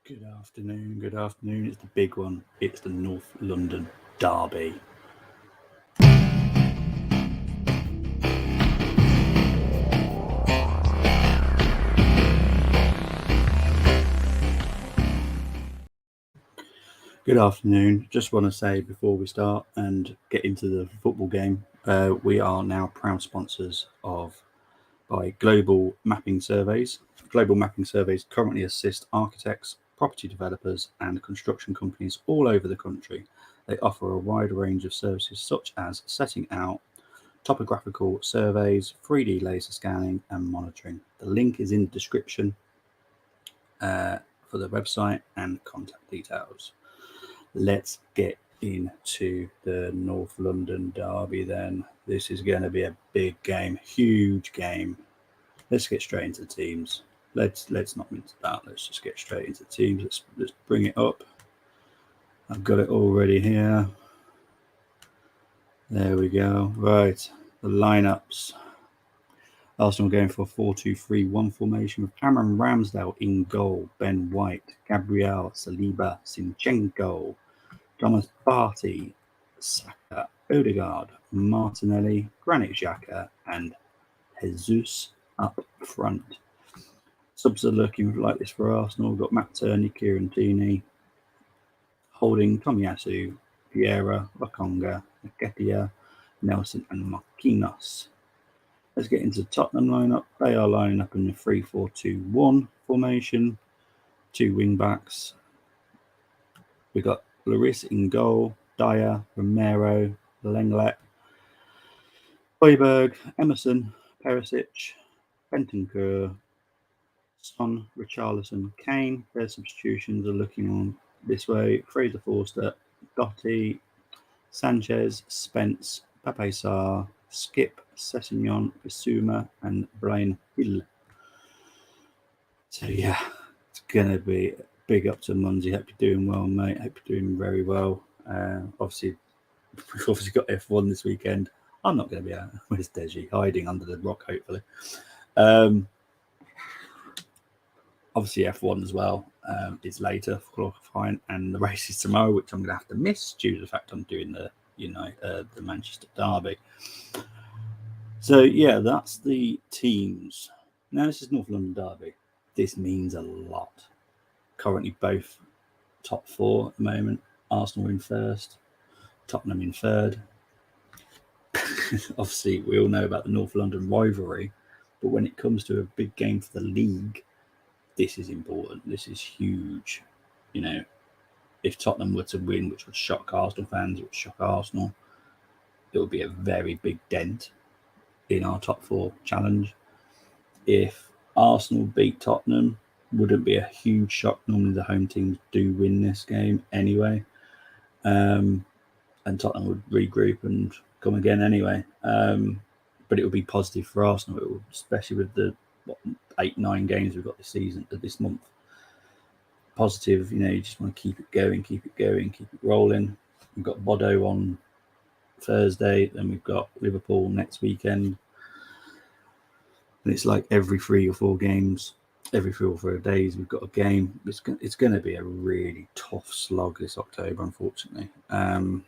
Good afternoon, good afternoon. It's the big one. It's the North London Derby. Good afternoon. Just want to say before we start and get into the football game, we are now proud sponsors by Global Mapping Surveys. Global Mapping Surveys currently assist architects, property developers, and construction companies all over the country. They offer a wide range of services such as setting out topographical surveys, 3D laser scanning, and monitoring. The link is in the description for the website and contact details. Let's get into the North London Derby then. This is going to be a big game, huge game. Let's get straight into the teams. Let's not mince about. Let's just get straight into the teams. Let's bring it up. I've got it already here. There we go. Right, the lineups. Arsenal going for a 4-2-3-1 formation with Cameron Ramsdale in goal, Ben White, Gabriel Saliba, Zinchenko, Thomas Partey, Saka, Odegaard, Martinelli, Granit Xhaka, and Jesus up front. Subs are looking like this for Arsenal. We've got Matt Turney, Kieran Tierney, Holding, Tomiyasu, Vieira, Lokonga, Nketiah, Nelson, and Marquinhos. Let's get into the Tottenham lineup. They are lining up in the 3-4-2-1 formation. Two wing backs. We've got Lloris in goal, Dyer, Romero, Lenglet, Højbjerg, Emerson, Perisic, Bentancur, Son, Richarlison, Kane. Their substitutions are looking on this way. Fraser Forster, Dotti, Sanchez, Spence, Pape Sarr, Skip, Sessegnon, Bissouma, and Brian Hill. So yeah, it's going to be big up to Munzi. Hope you're doing well, mate. Hope you're doing very well. Obviously, we've obviously got F1 this weekend. I'm not going to be out. Where's Deji? Hiding under the rock, hopefully. Obviously, F1 as well is later for qualifying, and the race is tomorrow, which I'm going to have to miss due to the fact I'm doing the Manchester Derby. So yeah, that's the teams. Now this is North London Derby. This means a lot. Currently both top four at the moment. Arsenal in first, Tottenham in third. Obviously, we all know about the North London rivalry, but when it comes to a big game for the league, this is important. This is huge. You know, if Tottenham were to win, which would shock Arsenal fans, it would shock Arsenal. It would be a very big dent in our top four challenge. If Arsenal beat Tottenham, wouldn't be a huge shock. Normally the home teams do win this game anyway. And Tottenham would regroup and come again anyway. But it would be positive for Arsenal, especially with the 8-9 games we've got this season, this month. Positive, you just want to keep it going, keep it rolling. We've got Bodo on Thursday, then we've got Liverpool next weekend. And it's like every 3 or 4 games, every 3 or 4 days, we've got a game. It's going to be a really tough slog this October, unfortunately. We'll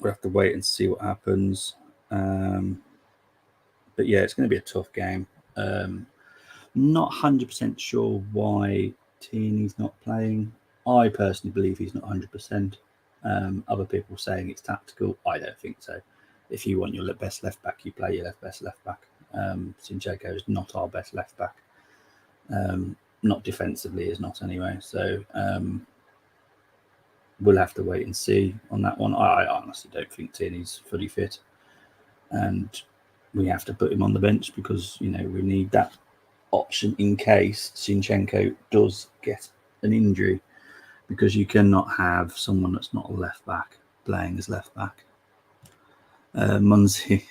have to wait and see what happens. But yeah, it's going to be a tough game. Not 100% sure why Tierney's not playing. I personally believe he's not 100%. Other people saying it's tactical. I don't think so. If you want your best left back, you play your best left back. Zinchenko is not our best left back. Not defensively, is not anyway. So we'll have to wait and see on that one. I honestly don't think Tierney's fully fit, and we have to put him on the bench because we need that option in case Zinchenko does get an injury, because you cannot have someone that's not a left back playing as left back. Munzi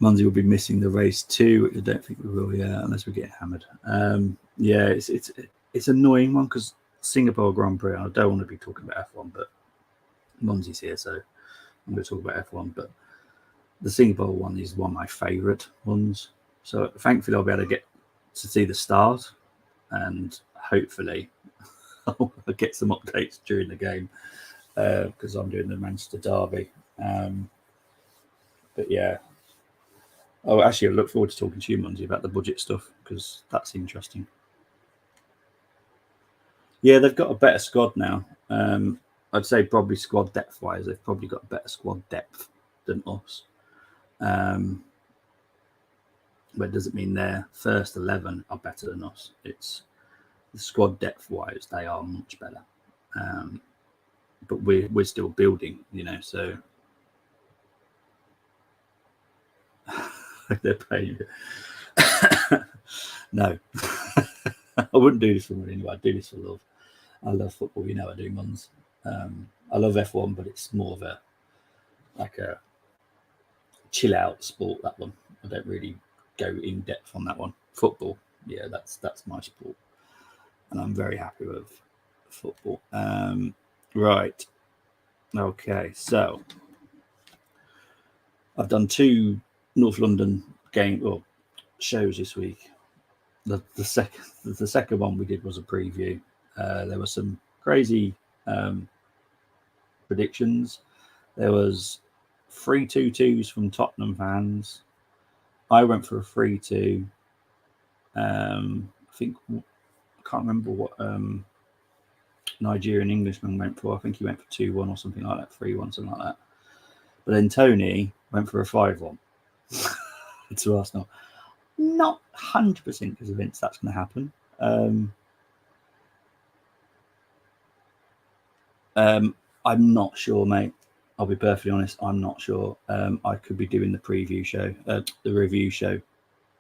will be missing the race too, which I don't think we will, unless we get hammered. It's an annoying one because Singapore Grand Prix, I don't want to be talking about F1, but Munzi's here, so I'm going to talk about F1. But the Singapore one is one of my favourite ones. So thankfully I'll be able to get to see the start and hopefully I'll get some updates during the game because I'm doing the Manchester derby. But yeah. Oh, actually, I look forward to talking to you, Munzi, about the budget stuff because that's interesting. Yeah, they've got a better squad now. I'd say probably squad depth-wise, they've probably got a better squad depth than us. But it doesn't mean their first 11 are better than us. It's the squad depth-wise, they are much better. But we're still building, so they're paying. No, I wouldn't do this for money anyway. I'd do this for love. I love football, I do, Muns. I love F1, but it's more of a chill out sport, that one. I don't really go in depth on that one. Football, yeah, that's my sport, and I'm very happy with football. Right, okay, so I've done 2 North London shows this week. The second one we did was a preview. There were some crazy predictions. There was 3-2-2s from Tottenham fans. I went for a 3-2. I think I can't remember what Nigerian Englishman went for. I think he went for 2-1 or something like that, 3-1, something like that. But then Tony went for a 5-1 to Arsenal. Not 100% convinced that's going to happen. I'm not sure, mate. I'll be perfectly honest. I'm not sure. I could be doing the review show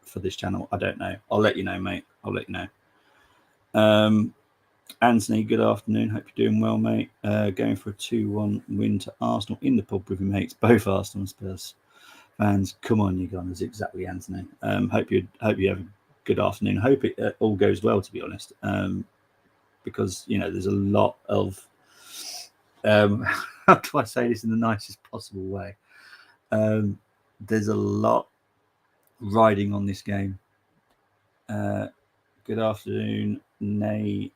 for this channel. I don't know. I'll let you know, mate. I'll let you know. Anthony, good afternoon. Hope you're doing well, mate. Going for a 2-1 win to Arsenal in the pub with your mates, both Arsenal and Spurs fans. Come on, you guys. Exactly, Anthony. Hope you have a good afternoon. Hope it all goes well, to be honest. Because there's a lot of how do I say this in the nicest possible way? There's a lot riding on this game. Good afternoon, Nay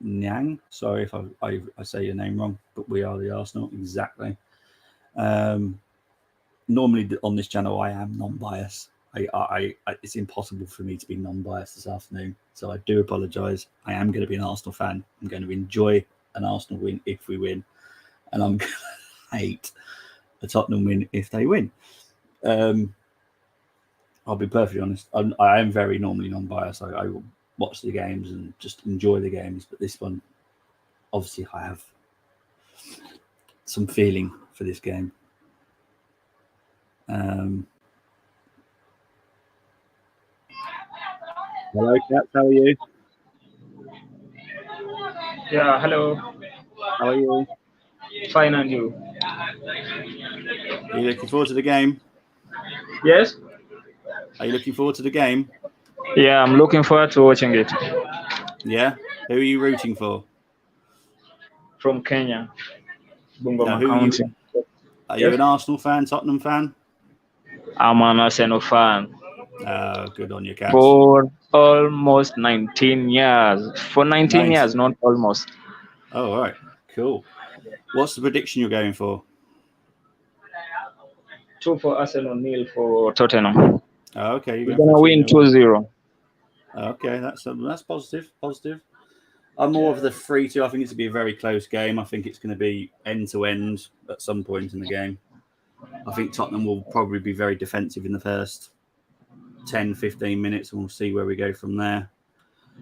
Nyang. Sorry if I say your name wrong, but we are the Arsenal. Exactly. Normally on this channel, I am non-biased. It's impossible for me to be non-biased this afternoon, so I do apologise. I am going to be an Arsenal fan. I'm going to enjoy an Arsenal win if we win, and I'm going to hate a Tottenham win if they win. I'll be perfectly honest. I am very normally non-biased. I will watch the games and just enjoy the games, but this one, obviously, I have some feeling for this game. Hello, Cats. How are you? Yeah, hello. How are you? Fine, and you? Are you looking forward to the game? Yes? Are you looking forward to the game? Yeah, I'm looking forward to watching it. Yeah. Who are you rooting for? From Kenya, No, Bungoma who are you? County. Are you Yes? an Arsenal fan, Tottenham fan? I'm an Arsenal fan Good on you, Cats. for almost 19 years. For 19 Nice. years, not almost. Oh, all right. Cool. What's the prediction you're going for? 2 for Arsenal, nil for Tottenham. Oh, okay, you're We're going for going to win 2-0. 2-0. Okay, that's positive. Positive. I'm more of the 3-2. I think it's going to be a very close game. I think it's going to be end to end at some point in the game. I think Tottenham will probably be very defensive in the first 10, 15 minutes, and we'll see where we go from there.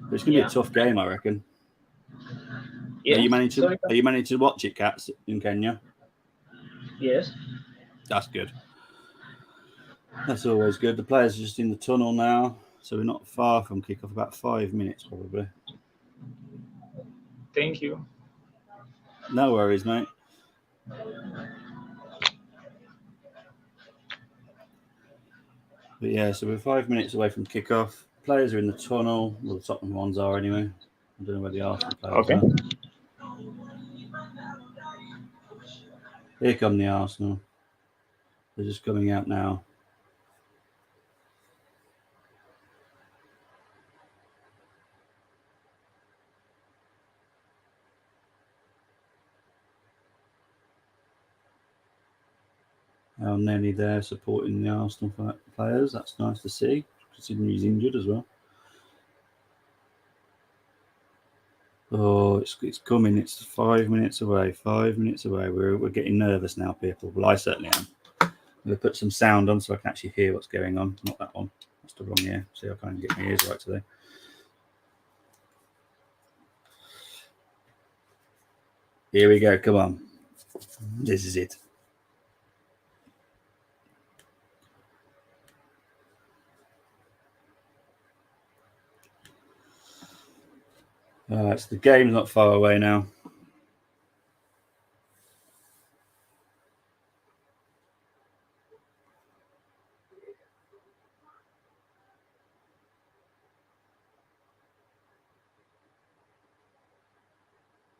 But it's going to be a tough game, I reckon. Yeah. Are you managing to watch it, Cats, in Kenya? Yes. That's good. That's always good. The players are just in the tunnel now, so we're not far from kick-off, about 5 minutes probably. Thank you. No worries, mate. But yeah, so we're 5 minutes away from kick-off. Players are in the tunnel. Well, the Tottenham ones are anyway. I don't know where the Arsenal players are. Here come the Arsenal. They're just coming out now. How nearly there supporting the Arsenal players. That's nice to see, considering he's injured as well. Oh, it's coming. It's 5 minutes away. 5 minutes away. We're getting nervous now, people. Well, I certainly am. I'm going to put some sound on so I can actually hear what's going on. Not that one. That's the wrong ear. See, I can't get my ears right today. Here we go. Come on. This is it. So the game's not far away now.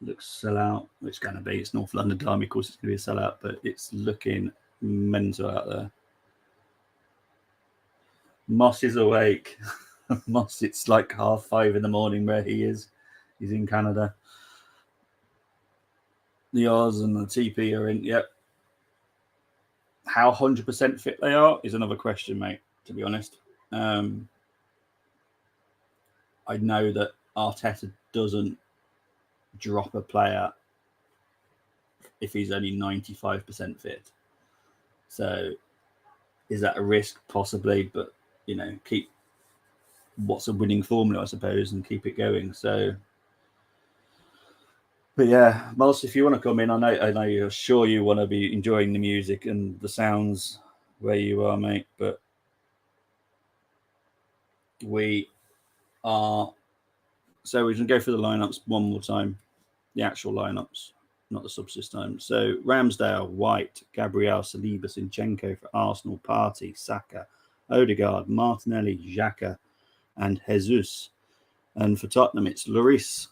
Looks sell out. It's going to be. It's North London Derby. Of course, it's going to be a sellout, but it's looking mental out there. Moss is awake. Moss, it's like 5:30 in the morning where he is. He's in Canada. The Oz and the TP are in. Yep. How 100% fit they are is another question, mate, to be honest. I know that Arteta doesn't drop a player if he's only 95% fit. So is that a risk? Possibly, but, keep what's a winning formula, I suppose, and keep it going. So, but yeah, Miles, if you want to come in, I know you're sure you want to be enjoying the music and the sounds where you are, mate, but we are. So we can go through the lineups one more time. The actual lineups, not the subs this time. So Ramsdale, White, Gabriel, Saliba, Zinchenko for Arsenal, Partey, Saka, Odegaard, Martinelli, Xhaka, and Jesus. And for Tottenham, it's Lloris,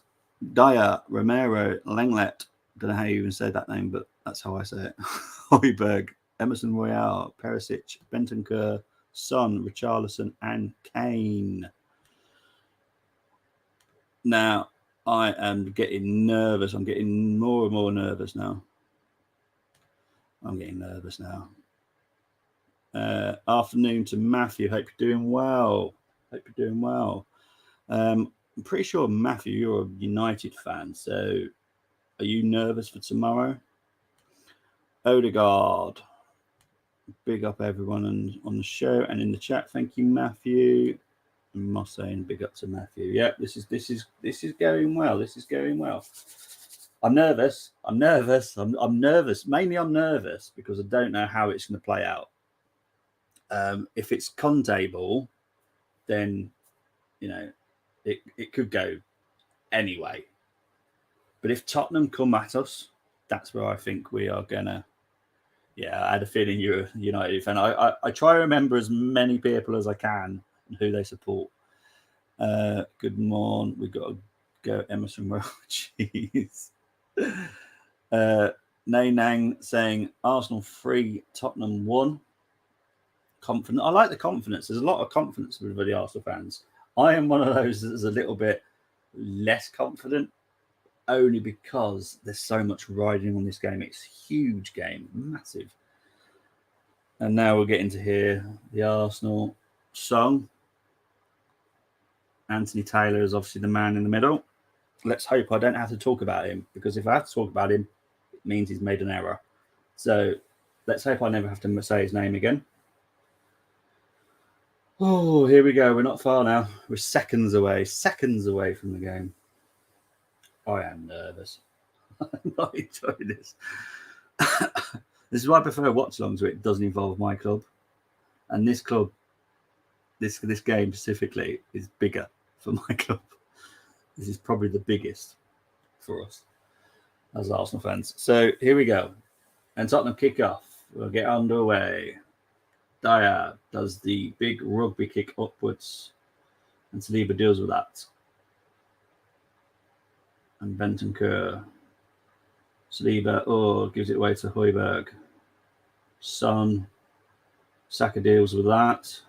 Dyer, Romero, Lenglet. Don't know how you even say that name, but that's how I say it. Højbjerg, Emerson Royale, Perisic, Bentancur, Son, Richarlison, and Kane. Now, I am getting nervous. I'm getting more and more nervous now. Afternoon to Matthew. Hope you're doing well. I'm pretty sure, Matthew, you're a United fan. So are you nervous for tomorrow? Odegaard. Big up everyone on the show and in the chat. Thank you, Matthew. And Moss saying big up to Matthew. Yeah, this is going well. This is going well. I'm nervous. I'm nervous. Mainly I'm nervous because I don't know how it's going to play out. If it's Conte ball, then it could go anyway. But if Tottenham come at us, that's where I think we are gonna. Yeah, I had a feeling you're a United fan. I try to remember as many people as I can and who they support. Good morning. We've got to go Emerson Royal. Jeez. Nang saying Arsenal 3, Tottenham 1. Confident. I like the confidence. There's a lot of confidence with the Arsenal fans. I am one of those that's a little bit less confident, only because there's so much riding on this game. It's a huge game, massive. And now we're getting to hear the Arsenal song. Anthony Taylor is obviously the man in the middle. Let's hope I don't have to talk about him, because if I have to talk about him, it means he's made an error. So let's hope I never have to say his name again. Oh, here we go. We're not far now. We're seconds away from the game. I am nervous. I'm not enjoying this. This is why I prefer Watchalong, where it doesn't involve my club. And this club, this game specifically, is bigger for my club. This is probably the biggest for us as Arsenal fans. So here we go. And Tottenham kick off. We'll get underway. Dyer does the big rugby kick upwards, and Saliba deals with that. And Bentancur. Saliba gives it away to Højbjerg. Son. Saka deals with that.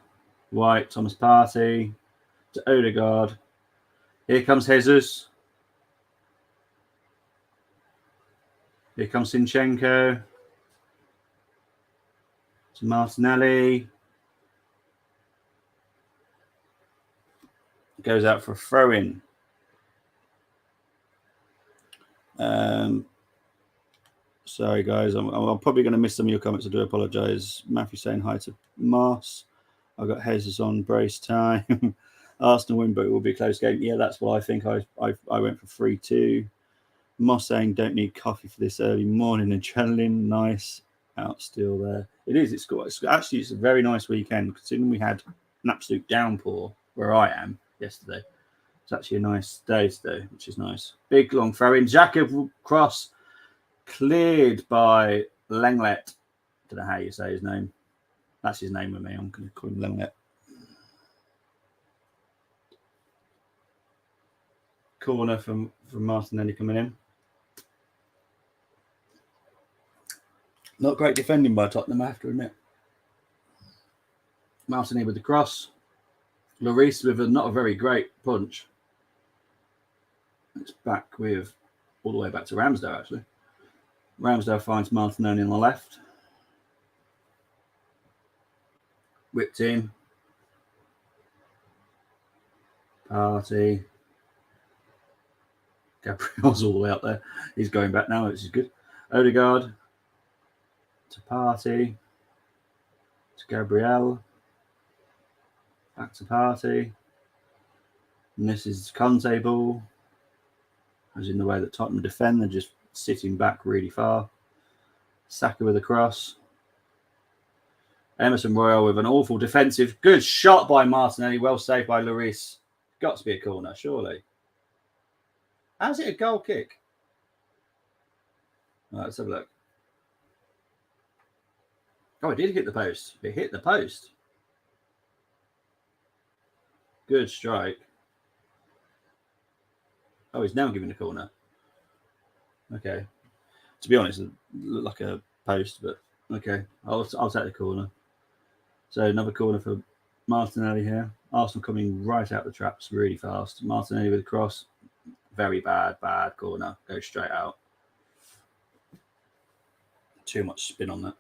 White, Thomas Partey to Odegaard. Here comes Jesus. Here comes Zinchenko. to Martinelli. Goes out for a throw-in. Sorry, guys. I'm probably going to miss some of your comments. I do apologise. Matthew saying hi to Mars. I've got Jesus on brace time. Arsenal win, but it will be a close game. Yeah, that's what I think. I went for 3-2. Moss saying don't need coffee for this early morning adrenaline. Nice. Out still there. It is. It's a very nice weekend considering we had an absolute downpour where I am yesterday. It's actually a nice day today, which is nice. Big long throw in. Jacob cross cleared by Lenglet. Don't know how you say his name. That's his name with me. I'm going to call him Lenglet. Corner from Martinelli coming in. Not great defending by Tottenham, I have to admit. Martinelli with the cross. Lloris with not a very great punch. It's back with all the way back to Ramsdale, actually. Ramsdale finds Martinelli on the left. Whipped in. Party. Gabriel's all the way up there. He's going back now, which is good. Odegaard. To Party. To Gabriel. Back to Party. And this is Conte ball. As in the way that Tottenham defend, they're just sitting back really far. Saka with a cross. Emerson Royal with an awful defensive. Good shot by Martinelli. Well saved by Lloris. Got to be a corner, surely. How's it a goal kick? All right, let's have a look. Oh, it did hit the post. It hit the post. Good strike. Oh, he's now giving a corner. Okay. To be honest, it looked like a post, but okay. I'll take the corner. So another corner for Martinelli here. Arsenal coming right out the traps really fast. Martinelli with a cross. Very bad corner. Goes straight out. Too much spin on that.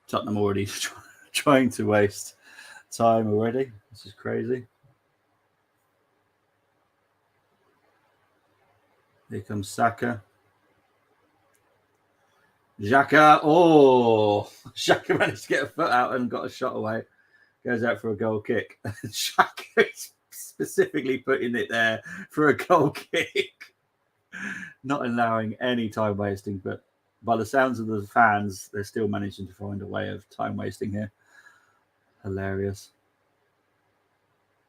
Tottenham already trying to waste time already. This is crazy. Here comes Saka. Xhaka. Oh, Xhaka managed to get a foot out and got a shot away. Goes out for a goal kick. Xhaka is specifically putting it there for a goal kick. Not allowing any time wasting, but by the sounds of the fans, they're still managing to find a way of time wasting here. Hilarious.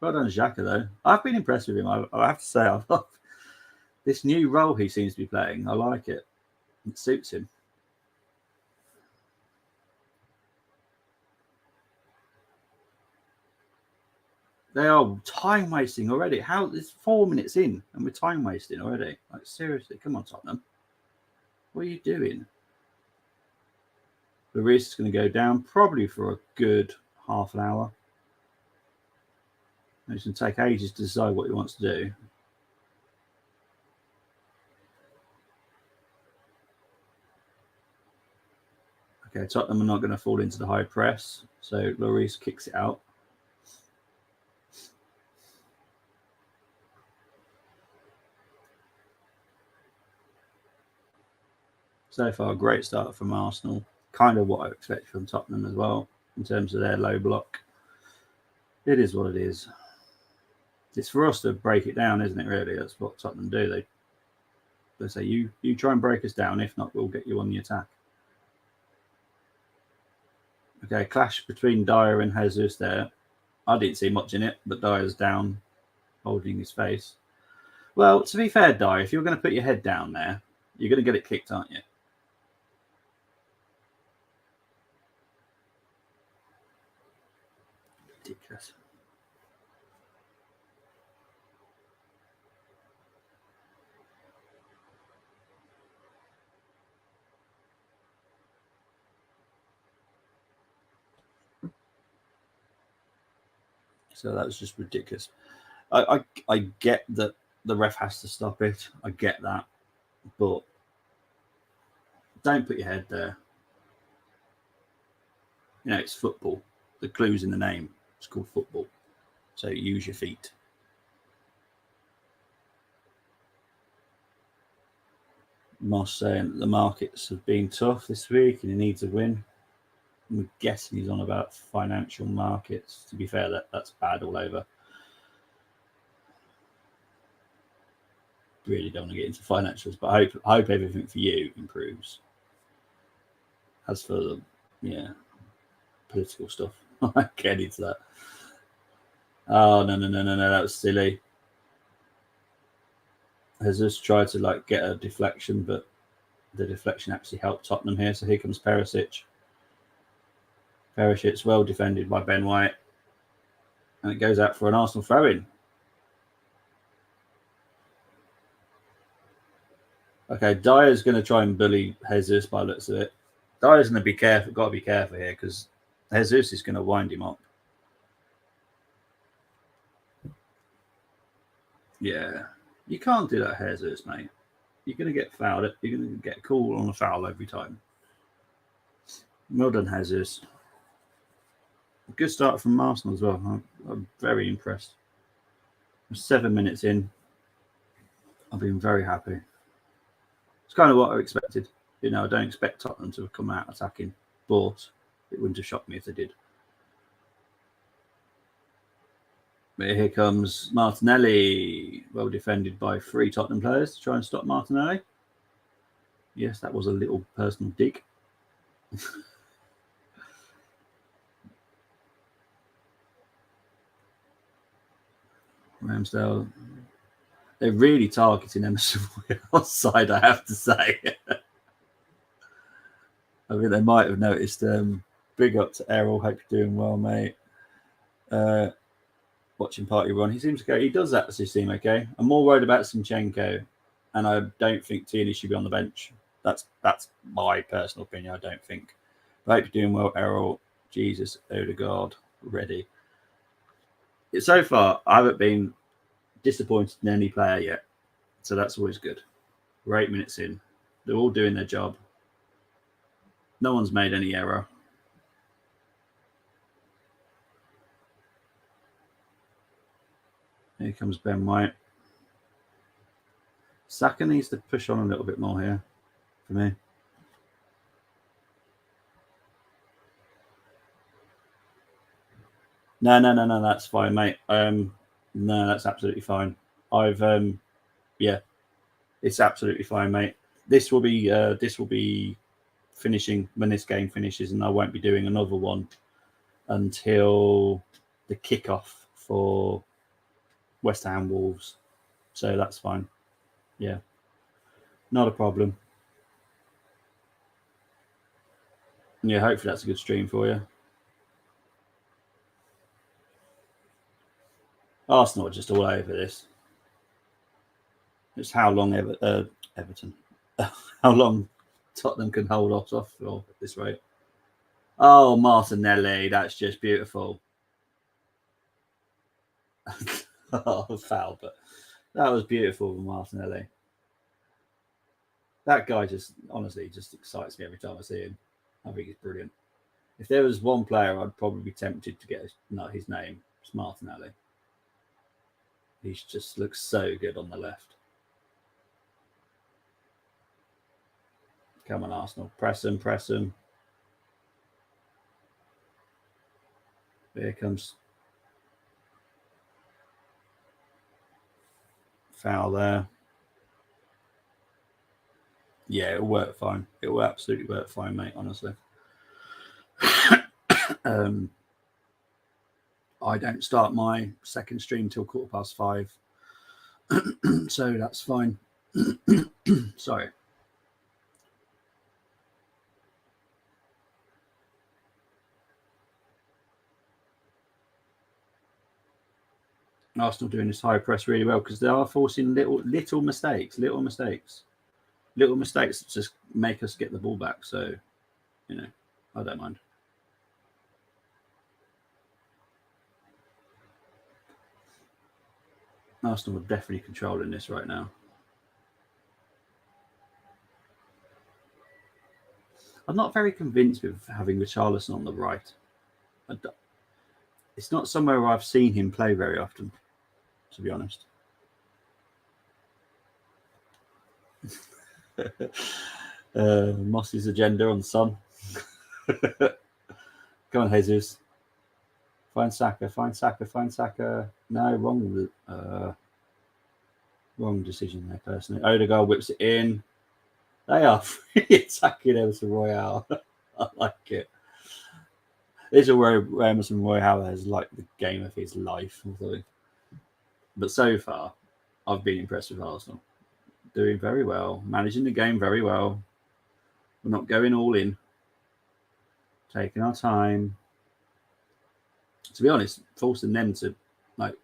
Well done, Xhaka, though. I've been impressed with him. I have to say, I love this new role he seems to be playing. I like it. It suits him. They are time wasting already. How? It's 4 minutes in and we're time wasting already. Like, seriously, come on, Tottenham. What are you doing? Lloris is going to go down probably for a good half an hour. It's going to take ages to decide what he wants to do. Okay, Tottenham are not going to fall into the high press. So Lloris kicks it out. So far, a great start from Arsenal. Kind of what I expect from Tottenham as well, in terms of their low block. It is what it is. It's for us to break it down, isn't it, really? That's what Tottenham do. They say, you try and break us down. If not, we'll get you on the attack. Okay, clash between Dyer and Jesus there. I didn't see much in it, but Dyer's down, holding his face. Well, to be fair, Dyer, if you're going to put your head down there, you're going to get it kicked, aren't you? Ridiculous. So that was just ridiculous. I get that the ref has to stop it. I get that, but don't put your head there. You know, it's football. The clue's in the name. It's called football. So use your feet. Moss saying the markets have been tough this week and he needs a win. I'm guessing he's on about financial markets. To be fair, that's bad all over. Really don't want to get into financials, but I hope everything for you improves. As for the political stuff, I get into that. Oh no, that was silly. Jesus tried to get a deflection, but the deflection actually helped Tottenham here. So here comes Perisic. Perisic's well defended by Ben White, and it goes out for an Arsenal throw-in. Okay, Dyer's going to try and bully Jesus by the looks of it. Dyer's going to be careful. Got to be careful here because Jesus is going to wind him up. Yeah, you can't do that, Jesus, mate. You're going to get fouled. You're going to get a call on a foul every time. Well done, Jesus. Good start from Arsenal as well. I'm very impressed. I'm 7 minutes in. I've been very happy. It's kind of what I expected. I don't expect Tottenham to come out attacking, but it wouldn't have shocked me if they did. But here comes Martinelli, well defended by 3 Tottenham players to try and stop Martinelli. Yes, that was a little personal dig. Ramsdale, they're really targeting Emerson outside, I have to say. I mean, they might have noticed. Big up to Errol. Hope you're doing well, mate. Watching Party Run. He seems okay. He does actually seem okay. I'm more worried about Zinchenko, and I don't think Tierney should be on the bench. That's my personal opinion. I don't think. But I hope you're doing well, Errol. Jesus, Odegaard, ready. So far, I haven't been disappointed in any player yet. So that's always good. We're 8 minutes in. They're all doing their job. No one's made any error. Here comes Ben White. Saka needs to push on a little bit more here for me. No, that's fine, mate. No, that's absolutely fine. It's absolutely fine, mate. This will be finishing when this game finishes, and I won't be doing another one until the kickoff for West Ham Wolves. So that's fine. Yeah, not a problem. Yeah, hopefully that's a good stream for you. Arsenal are just all over this. It's how long Everton, how long Tottenham can hold off for this rate. Oh, Martinelli, that's just beautiful. Oh, foul, but that was beautiful from Martinelli. That guy just excites me every time I see him. I think he's brilliant. If there was one player I'd probably be tempted to get his name, it's Martinelli. He just looks so good on the left. Come on, Arsenal. Press him. Here comes foul there. Yeah, it'll work fine. It will absolutely work fine, mate, honestly. I don't start my second stream till 5:15. So that's fine. Sorry. Arsenal doing this high press really well because they are forcing little mistakes that just make us get the ball back. So, I don't mind. Arsenal are definitely controlling this right now. I'm not very convinced with having Richarlison on the right. It's not somewhere where I've seen him play very often, to be honest. Moss's agenda on Son. Come on, Jesus. Find Saka. No, wrong decision there, personally. Odegaard whips it in. They are free attacking Emerson Royale. I like it. This is where Emerson Royale has like the game of his life. But so far, I've been impressed with Arsenal. Doing very well, managing the game very well. We're not going all in. Taking our time. To be honest, forcing them to like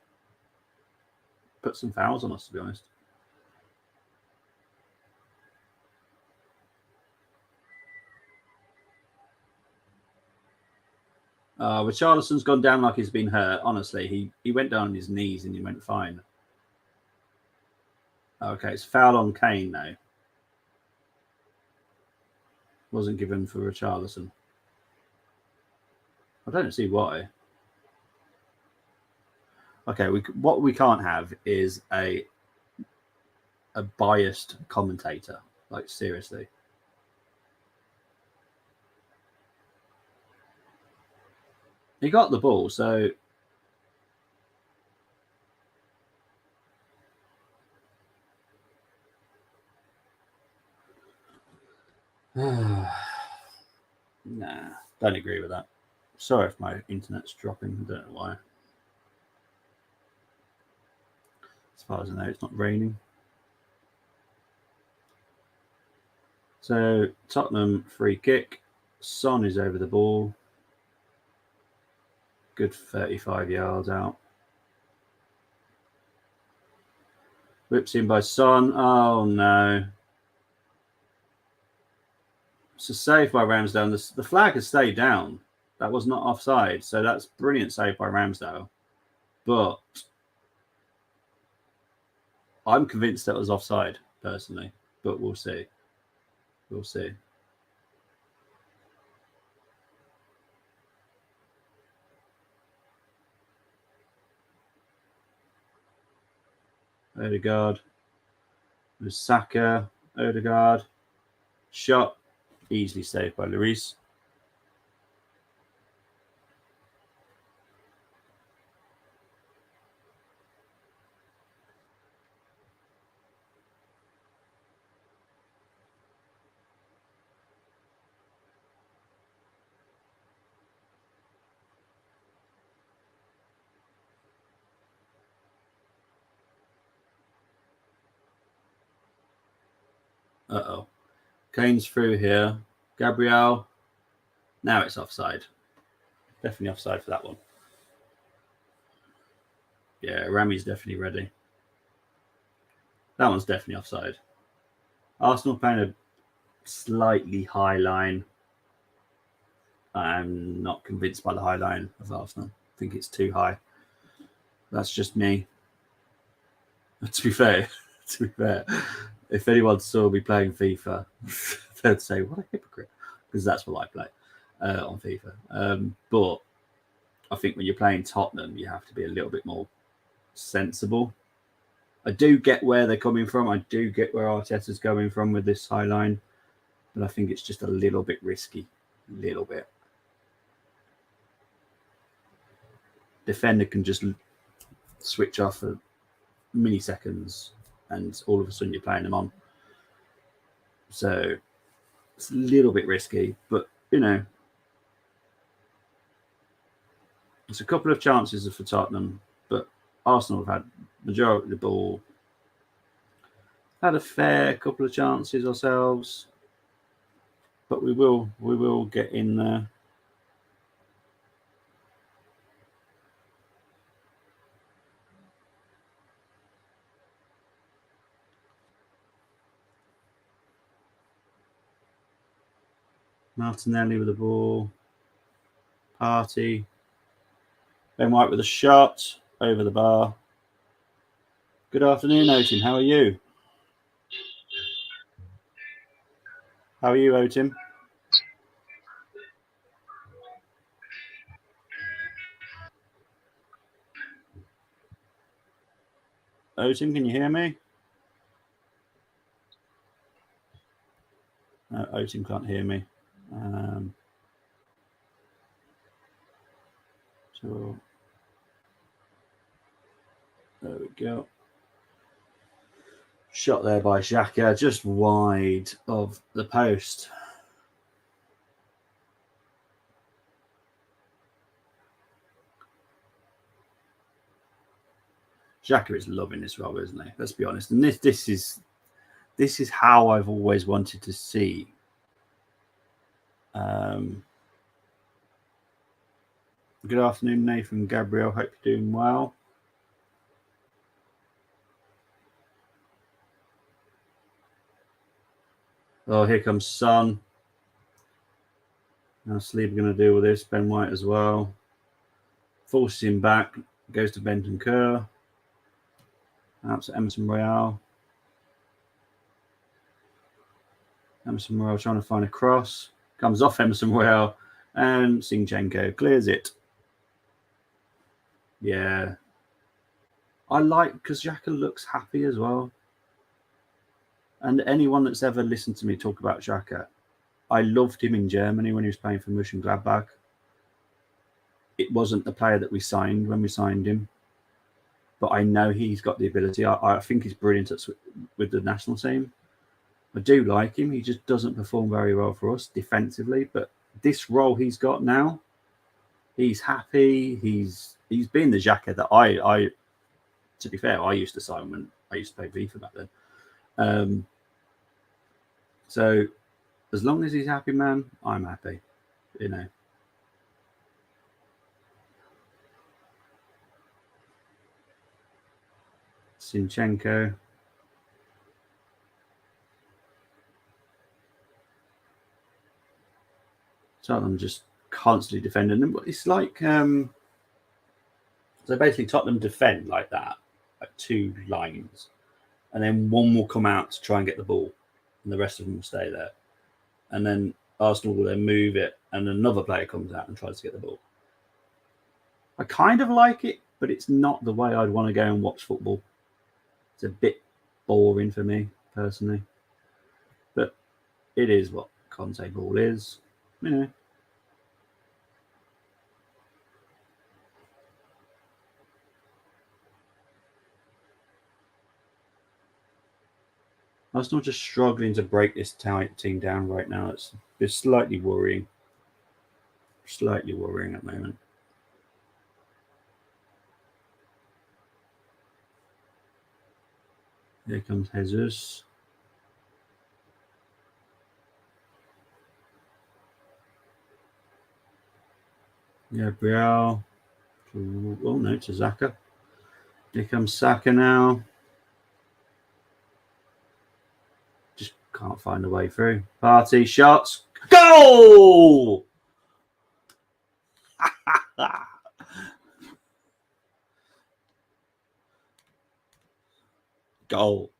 put some fouls on us, to be honest. Richarlison's gone down like he's been hurt. Honestly, he went down on his knees and he went fine. Okay, it's foul on Kane now. Wasn't given for Richarlison. I don't see why. Okay, what we can't have is a biased commentator. Like, seriously. He got the ball, so nah, don't agree with that. Sorry if my internet's dropping. I don't know why. As far as I know, it's not raining. So Tottenham free kick. Son is over the ball. Good 35 yards out. Whips in by Son. Oh no. It's a save by Ramsdale. The flag has stayed down. That was not offside. So that's brilliant save by Ramsdale. But I'm convinced that was offside, personally. But we'll see. We'll see. Odegaard. Saka. Odegaard. Shot. Easily saved by Lloris. Uh-oh. Kane's through here. Gabriel. Now it's offside. Definitely offside for that one. Yeah, Rami's definitely ready. That one's definitely offside. Arsenal playing a slightly high line. I'm not convinced by the high line of Arsenal. I think it's too high. That's just me. To be fair, if anyone saw me playing FIFA, they'd say, "What a hypocrite," because that's what I play on FIFA. But I think when you're playing Tottenham, you have to be a little bit more sensible. I do get where they're coming from. I do get where Arteta's going from with this high line, but I think it's just a little bit risky. A little bit. Defender can just switch off for milliseconds, and all of a sudden you're playing them on. So it's a little bit risky, but you know, it's a couple of chances for Tottenham, but Arsenal have had majority of the ball. Had a fair couple of chances ourselves, but we will get in there. Martinelli with the ball. Party. Ben White with a shot over the bar. Good afternoon, Otim. How are you? How are you, Otim? Otim, can you hear me? Otim can't hear me. So there we go. Shot there by Xhaka, just wide of the post. Xhaka is loving this role, isn't he? Let's be honest. And this is how I've always wanted to see. Good afternoon, Nathan Gabriel. Hope you're doing well. Oh, here comes Son. Now Sleep are going to deal with this. Ben White as well. Forces him back. Goes to Benton Kerr. Out to Emerson Royale. Emerson Royale trying to find a cross. Comes off Emerson Royale. And Zinchenko clears it. Yeah. I like because Xhaka looks happy as well. And anyone that's ever listened to me talk about Xhaka, I loved him in Germany when he was playing for Mönchengladbach. It wasn't the player that we signed when we signed him, but I know he's got the ability. I think he's brilliant with the national team. I do like him. He just doesn't perform very well for us defensively, but this role he's got now, he's happy. He's been the Xhaka that I to be fair, I used to sign when I used to play FIFA back then. So as long as he's happy, man, I'm happy. You know. Zinchenko. Tottenham just constantly defending them. But it's like so basically Tottenham defend like that, like two lines, and then one will come out to try and get the ball, and the rest of them will stay there. And then Arsenal will then move it, and another player comes out and tries to get the ball. I kind of like it, but it's not the way I'd want to go and watch football. It's a bit boring for me personally, but it is what Conte ball is, you know. Arsenal just struggling to break this team down right now. It's slightly worrying. Slightly worrying at the moment. Here comes Jesus. Gabriel. Oh no, to Xhaka. Here comes Saka now. Just can't find a way through. Party shots. Goal! Goal.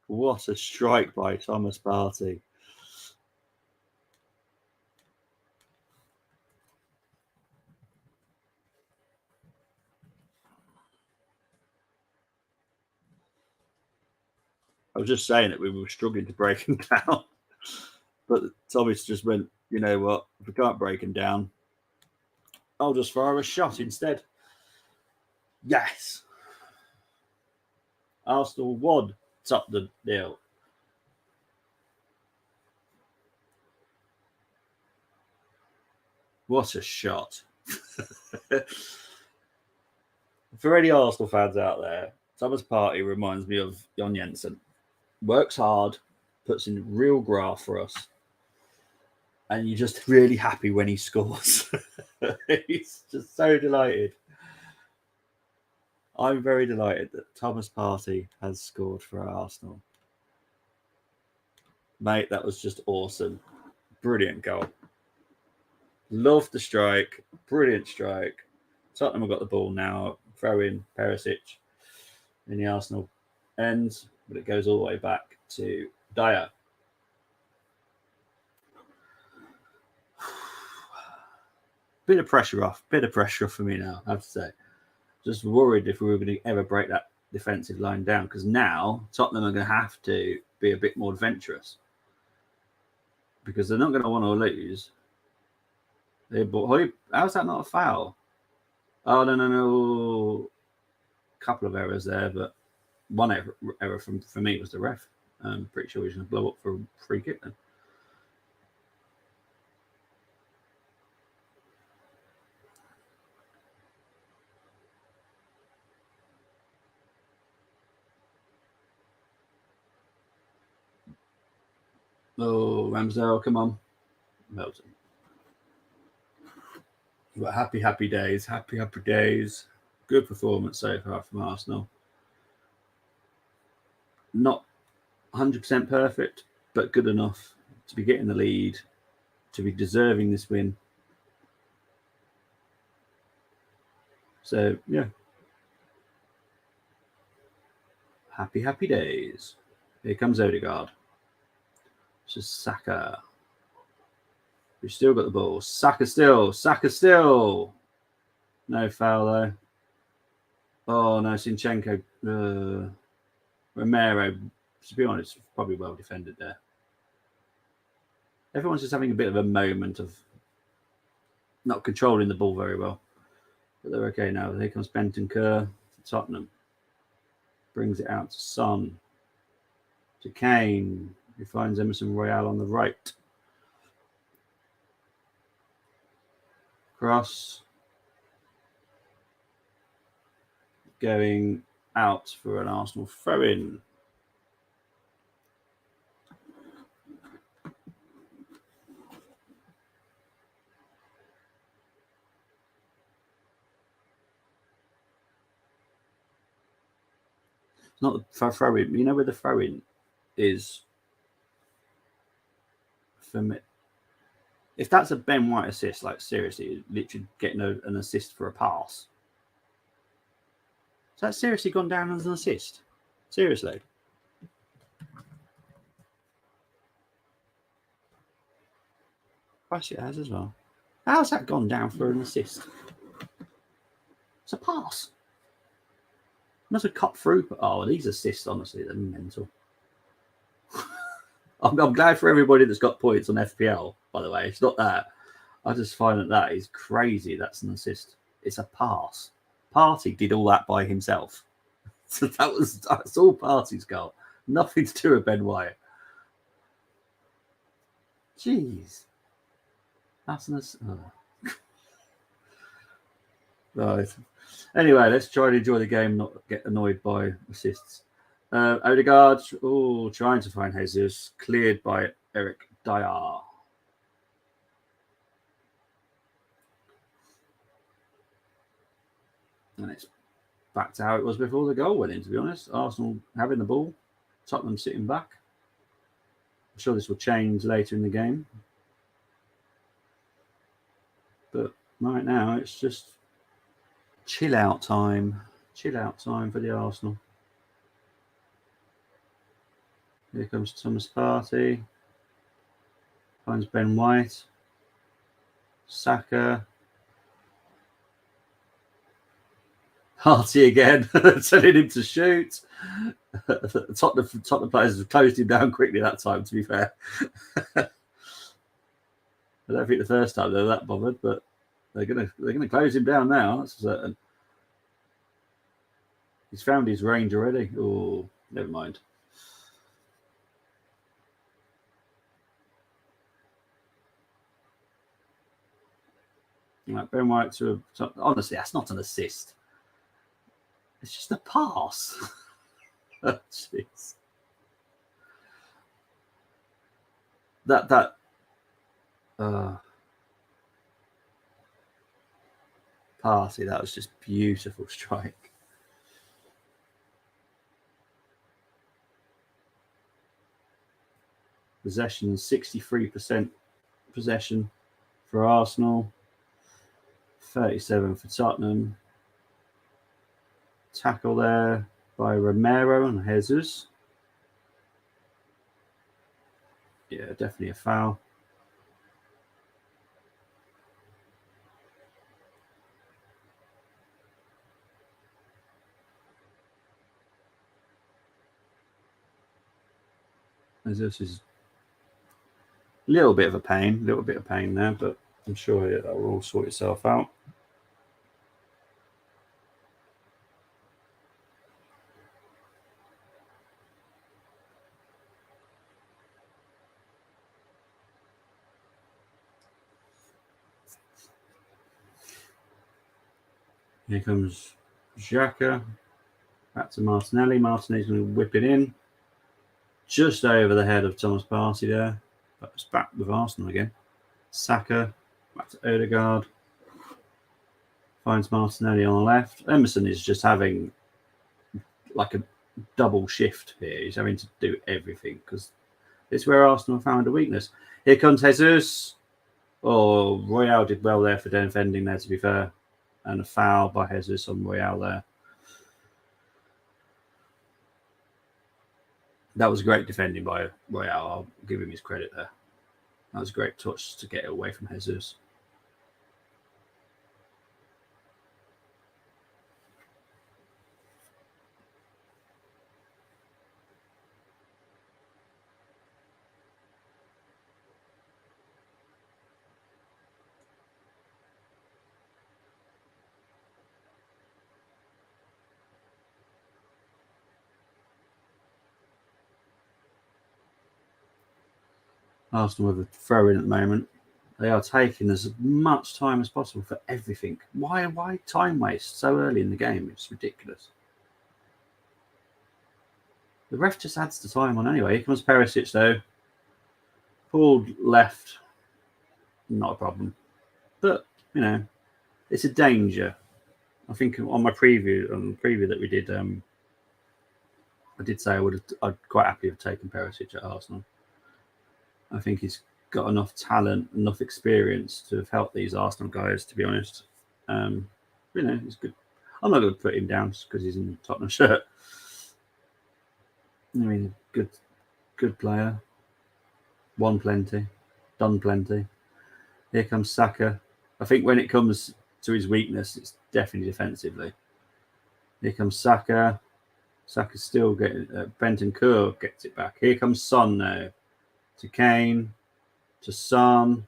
What a strike by Thomas Partey. I was just saying that we were struggling to break him down. But Thomas just went, you know what? If we can't break him down, I'll just fire a shot instead. Yes. Arsenal won. Top the deal. What a shot. For any Arsenal fans out there, Thomas Partey reminds me of Jon Jensen. Works hard, puts in real graft for us, and you're just really happy when he scores. He's just so delighted. I'm very delighted that Thomas Partey has scored for Arsenal. Mate, that was just awesome. Brilliant goal. Love the strike. Brilliant strike. Tottenham have got the ball now. Throw in Perisic in the Arsenal end, but it goes all the way back to Dyer. Bit of pressure off for me now, I have to say. Just worried if we were going to ever break that defensive line down, because now Tottenham are going to have to be a bit more adventurous, because they're not going to want to lose. How's that not a foul? Oh, no. A couple of errors there, but one error for me was the ref. I'm pretty sure he's going to blow up for a free kick then. Oh, Ramsdale, come on. Melton. But happy days. Happy days. Good performance so far from Arsenal. Not 100% perfect, but good enough to be getting the lead, to be deserving this win. So, yeah. Happy days. Here comes Odegaard. It's just Saka. We've still got the ball. Saka still. No foul though. Oh no, Zinchenko. Romero, to be honest, probably well defended there. Everyone's just having a bit of a moment of not controlling the ball very well. But they're okay now. Here comes Bentancur to Tottenham. Brings it out to Son. To Kane, who finds Emerson Royale on the right. Cross. Going out for an Arsenal throw-in. It's not the throw-in. You know where the throw-in is for me? If that's a Ben White assist, like seriously, literally getting an assist for a pass. Has that seriously gone down as an assist? Seriously? Christ, it has as well. How's that gone down for an assist? It's a pass. Must have cut through. Oh, these assists, honestly, they're mental. I'm glad for everybody that's got points on FPL, by the way. It's not that. I just find that is crazy. That's an assist. It's a pass. Partey did all that by himself. So that's all Partey's got. Nothing to do with Ben White. Jeez. That's an assist. Oh. Right. Anyway, let's try and enjoy the game, not get annoyed by assists. Odegaard, trying to find Jesus, cleared by Eric Dyer. And it's back to how it was before the goal went in, to be honest. Arsenal having the ball, Tottenham sitting back. I'm sure this will change later in the game. But right now, it's just chill out time. Chill out time for the Arsenal. Here comes Thomas Partey. Finds Ben White. Saka. Partey again, telling him to shoot. Tottenham players have closed him down quickly that time, to be fair. I don't think the first time they were that bothered, but they're gonna close him down now, that's for certain. He's found his range already. Oh, never mind. Like Ben White honestly, that's not an assist. It's just a pass. Oh, jeez. Partey, that was just beautiful strike. Possession, 63% possession. for Arsenal. 37 for Tottenham. Tackle there by Romero and Jesus. Yeah, definitely a foul. Jesus is a little bit of pain there, but I'm sure that will all sort itself out. Here comes Xhaka. Back to Martinelli. Martinelli's going to whip it in. Just over the head of Thomas Partey there. But it's back with Arsenal again. Saka. Back to Odegaard. Finds Martinelli on the left. Emerson is just having like a double shift here. He's having to do everything because it's where Arsenal found a weakness. Here comes Jesus. Oh, Royale did well there for defending there, to be fair. And a foul by Jesus on Royale there. That was great defending by Royale. I'll give him his credit there. That was a great touch to get it away from Jesus. Arsenal with a throw in at the moment. They are taking as much time as possible for everything. Why time waste so early in the game? It's ridiculous. The ref just adds the time on anyway. Here comes Perisic though. Pulled left. Not a problem. But, you know, it's a danger. I think on the preview that we did, I did say I'd quite happy have taken Perisic at Arsenal. I think he's got enough talent, enough experience to have helped these Arsenal guys, to be honest. You know, he's good. I'm not going to put him down just because he's in the Tottenham shirt. I mean, good player. Won plenty. Done plenty. Here comes Saka. I think when it comes to his weakness, it's definitely defensively. Here comes Saka. Saka's still getting... Bentancur gets it back. Here comes Son now. To Kane, to Son.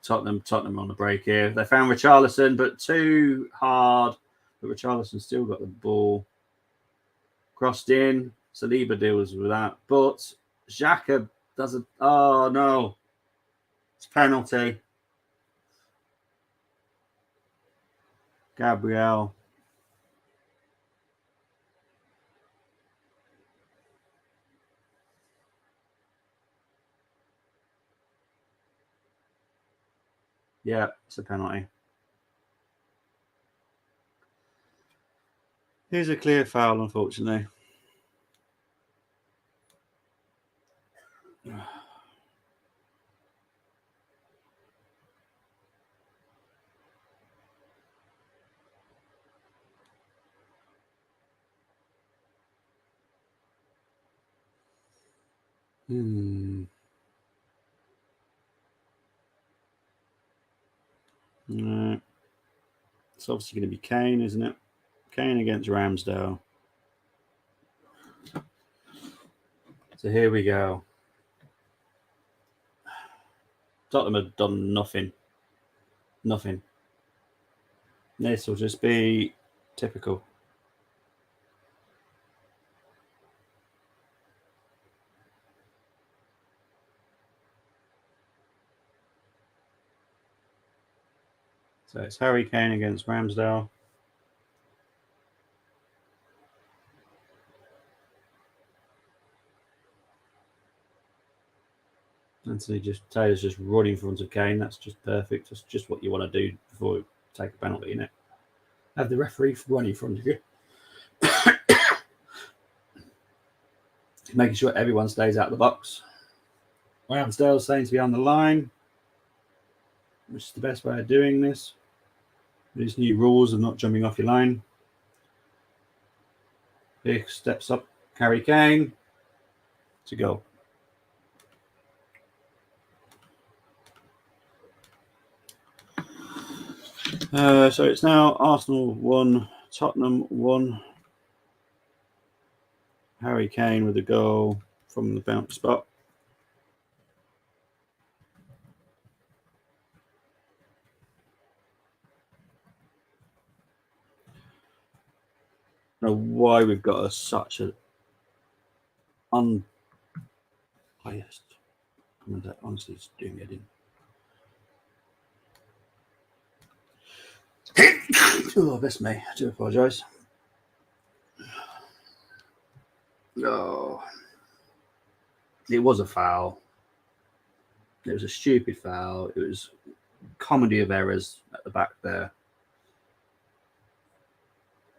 Tottenham on the break here. They found Richarlison, but too hard. But Richarlison still got the ball. Crossed in. Saliba deals with that. But Xhaka doesn't... Oh, no. It's penalty. Gabriel. Yeah, it's a penalty. Here's a clear foul, unfortunately. No. It's obviously going to be Kane, isn't it? Kane against Ramsdale. So here we go. Tottenham have done nothing. Nothing. This will just be typical. So it's Harry Kane against Ramsdale. Taylor's just running in front of Kane. That's just perfect. That's just what you want to do before you take a penalty, innit? Have the referee run in front of you. Making sure everyone stays out of the box. Ramsdale's saying to be on the line. which is the best way of doing this. These new rules of not jumping off your line. Big steps up, Harry Kane to goal. So it's now Arsenal 1, Tottenham 1. Harry Kane with a goal from the bounce spot. I don't know why we've got such a unbiased commentator. Honestly, it's doing it in. Oh, that's me. I do apologise. Oh, it was a foul. It was a stupid foul. It was comedy of errors at the back there.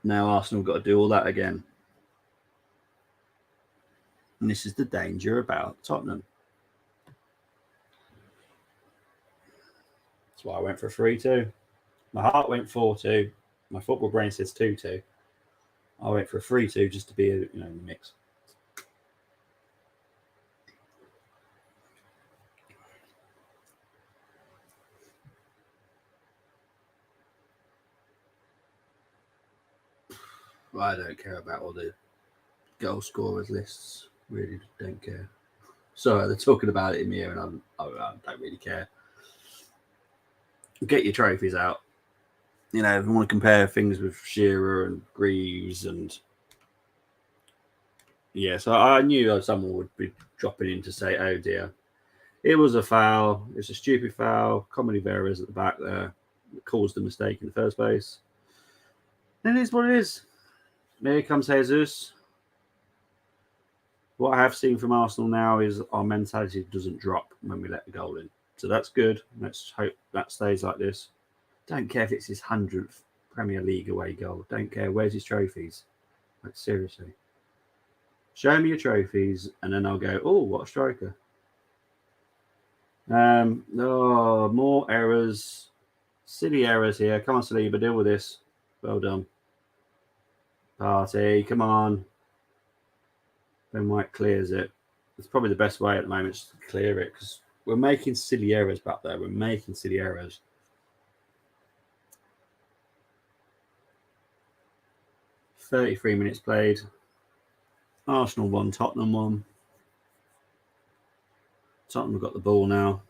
Now Arsenal have got to do all that again. And this is the danger about Tottenham. That's why I went for a 3-2. My heart went 4-2. My football brain says 2-2. I went for a 3-2 just to be in the mix. I don't care about all the goal scorers lists. Really don't care. Sorry, they're talking about it in here, and I don't really care. Get your trophies out. If you want to compare things with Shearer and Greaves and so I knew someone would be dropping in to say, "Oh dear, it was a foul. It's a stupid foul. Comedy of errors at the back there that caused the mistake in the first place." And it is what it is. Here comes Jesus. What I have seen from Arsenal now is our mentality doesn't drop when we let the goal in. So that's good. Let's hope that stays like this. Don't care if it's his 100th Premier League away goal. Don't care. Where's his trophies? Like, seriously. Show me your trophies, and then I'll go, oh, what a striker. More errors. Silly errors here. Come on, Saliba, deal with this. Well done. Party, come on. Ben White clears it. It's probably the best way at the moment just to clear it, because we're making silly errors back there. We're making silly errors. $33 minutes played. Arsenal 1, Tottenham 1. Tottenham have got the ball now.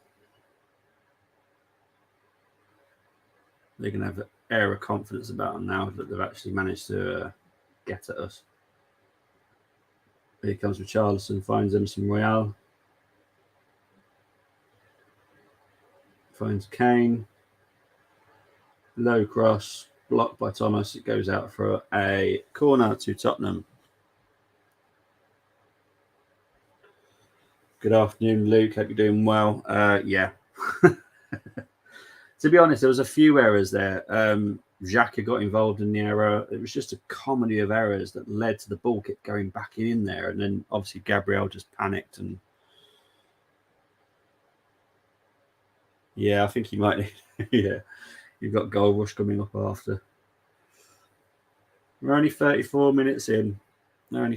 They're going to have an air of confidence about them now that they've actually managed to get at us. Here comes Richarlison, finds Emerson Royale. Finds Kane. Low cross, blocked by Thomas. It goes out for a corner to Tottenham. Good afternoon, Luke. Hope you're doing well. Yeah. To be honest, there was a few errors there. Xhaka got involved in the error. It was just a comedy of errors that led to the ball kept going back in there. And then obviously Gabriel just panicked. And yeah, I think he might need, yeah, you've got goal rush coming up after. We're only 34 minutes in. It's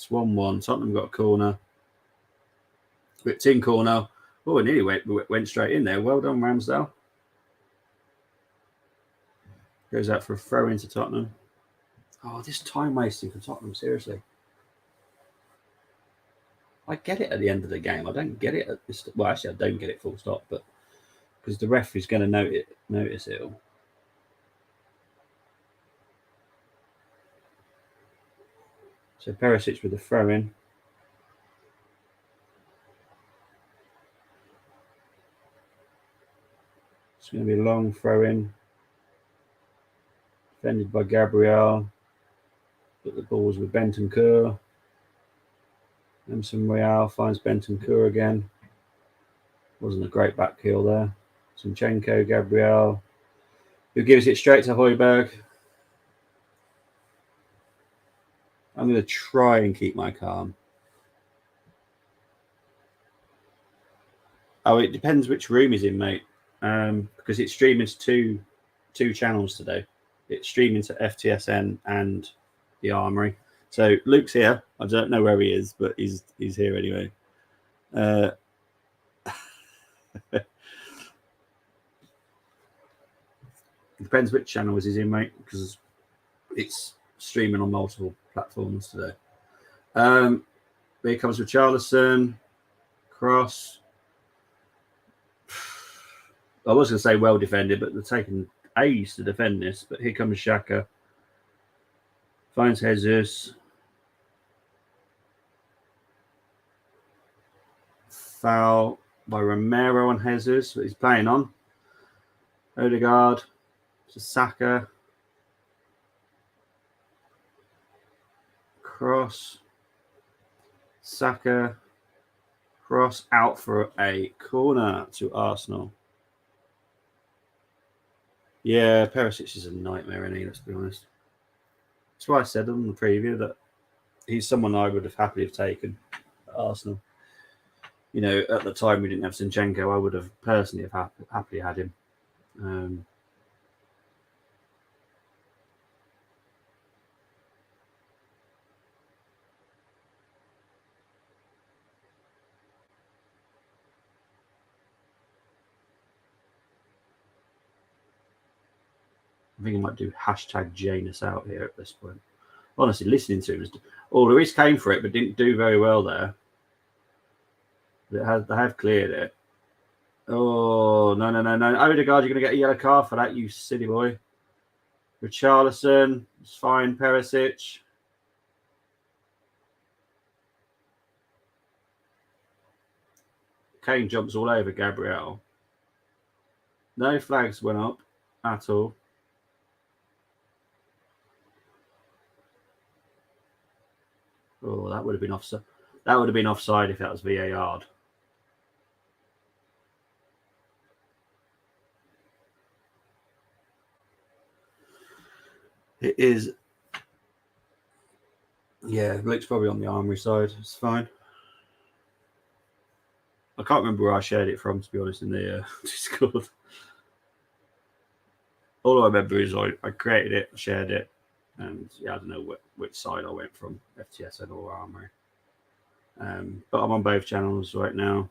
1-1. Tottenham got a corner. Whipped in corner. Oh, it nearly went straight in there. Well done, Ramsdale. Goes out for a throw into Tottenham. Oh, this time wasting for Tottenham, seriously. I get it at the end of the game. I don't get it at this. Well, actually, I don't get it full stop, but because the ref is going to notice it all. So Perisic with a throw in. It's going to be a long throw in. Defended by Gabriel. But the ball's with Bentancur. Emerson Royale finds Bentancur again. Wasn't a great back heel there. Zinchenko, Gabriel, who gives it straight to Højbjerg. I'm going to try and keep my calm. Oh, it depends which room he's in, mate. because it's streaming to two channels today. It's streaming to FTSN and the Armory. So Luke's here. I don't know where he is, but he's here anyway. Depends which channel he's in, mate, because it's streaming on multiple platforms today. Here comes Richarlison, cross. I was going to say well defended, but they're taking ages to defend this. But here comes Xhaka. Finds Jesus. Foul by Romero on Jesus, but he's playing on. Odegaard to Saka. Cross. Saka. Cross out for a corner to Arsenal. Yeah, Perisic is a nightmare, isn't he? Let's be honest. That's why I said on the preview that he's someone I would have happily have taken at Arsenal. You know, at the time we didn't have Zinchenko, I would have personally have happily had him. I think I might do hashtag Janus out here at this point. Honestly, listening to him is... Oh, Luis came for it, but didn't do very well there. They have cleared it. Oh, no. Odegaard, you're going to get a yellow card for that, you silly boy. Richarlison, it's fine. Perisic. Kane jumps all over Gabriel. No flags went up at all. Oh, that would have been offside. That would have been offside if that was VAR. It is. Yeah, Luke's probably on the Armory side. It's fine. I can't remember where I shared it from, to be honest, in the Discord. All I remember is I created it, shared it, and yeah, I don't know which side I went from, FTSN or Armory. But I'm on both channels right now.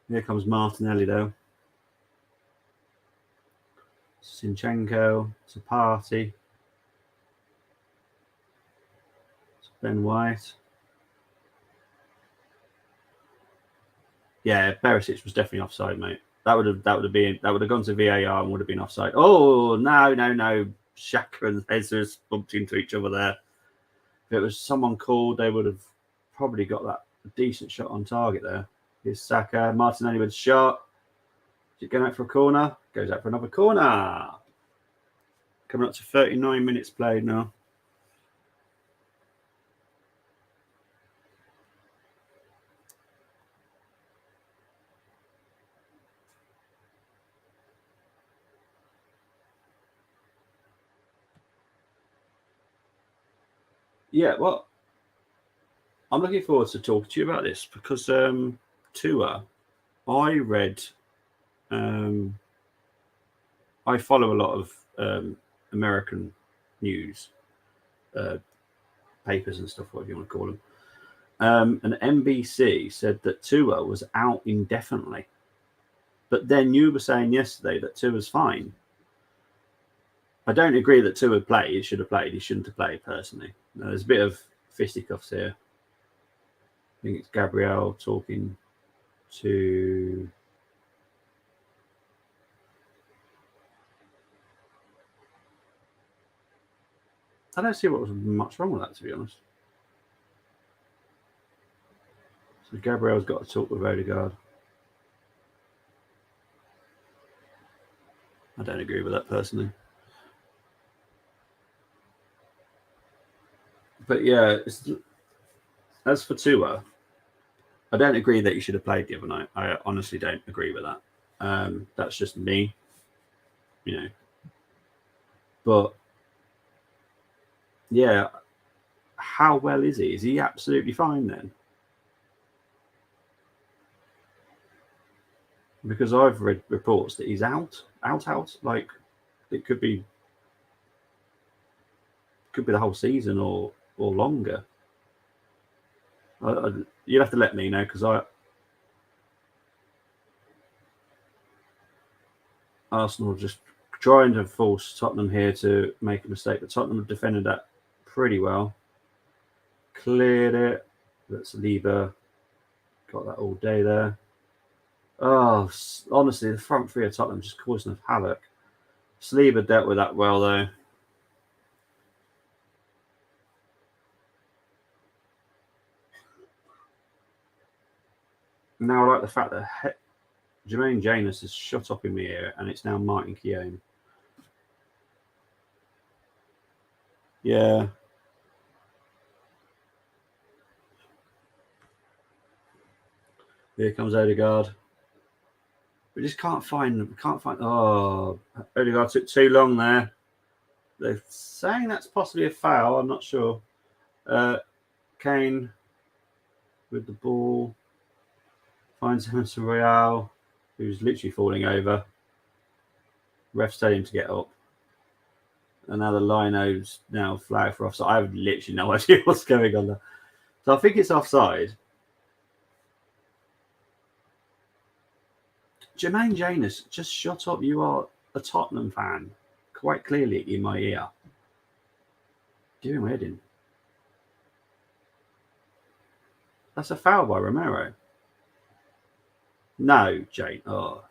Here comes Martinelli, though. Zinchenko to Party. Ben White. Yeah, Perisic was definitely offside, mate. That would have gone to VAR and would have been offside. Oh no! Xhaka and Jesus bumped into each other there. If it was someone called, they would have probably got that decent shot on target there. Here's Saka. Martinelli with a shot. Is it going out for a corner? Goes out for another corner. Coming up to 39 minutes played now. Yeah, well, I'm looking forward to talking to you about this because Tua, I read, I follow a lot of American news, papers and stuff, whatever you want to call them. And NBC said that Tua was out indefinitely. But then you were saying yesterday that Tua's fine. I don't agree that Tua played. He should have played. He shouldn't have played, personally. There's a bit of fisticuffs here. I think it's Gabriel talking to... I don't see what was much wrong with that, to be honest. So Gabriel's got to talk with Odegaard. I don't agree with that, personally. But yeah, as for Tua, I don't agree that he should have played the other night. I honestly don't agree with that. That's just me, you know. But yeah, how well is he? Is he absolutely fine then? because I've read reports that he's out. Like it could be the whole season or longer. You'll have to let me know because Arsenal just trying to force Tottenham here to make a mistake, but Tottenham have defended that pretty well. Cleared it. That's Lieber. Got that all day there. Oh, honestly, the front three of Tottenham just causing us havoc. Saliba dealt with that well, though. Now I like the fact that Jermaine Janus has shut up in the ear, and it's now Martin Keown. Yeah. Here comes Odegaard. We just can't find. Oh, Odegaard took too long there. They're saying that's possibly a foul. I'm not sure. Kane with the ball finds Emerson Royale, who's literally falling over. Refs tell him to get up. And now the linos now flag for offside. I have literally no idea what's going on there. So I think it's offside. Jermaine Janus, just shut up. You are a Tottenham fan. Quite clearly in my ear. Give him a heading. That's a foul by Romero. No, Jane. Oh.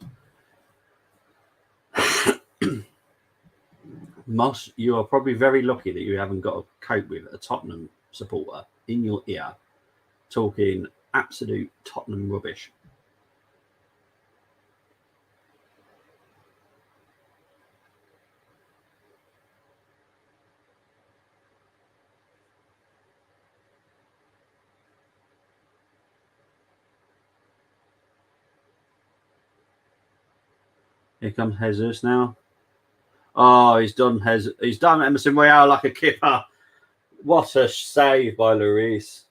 Moss, you are probably very lucky that you haven't got to cope with a Tottenham supporter in your ear talking absolute Tottenham rubbish. Here comes Jesus now. Oh, he's done Emerson Royale like a kipper. What a save by Lloris.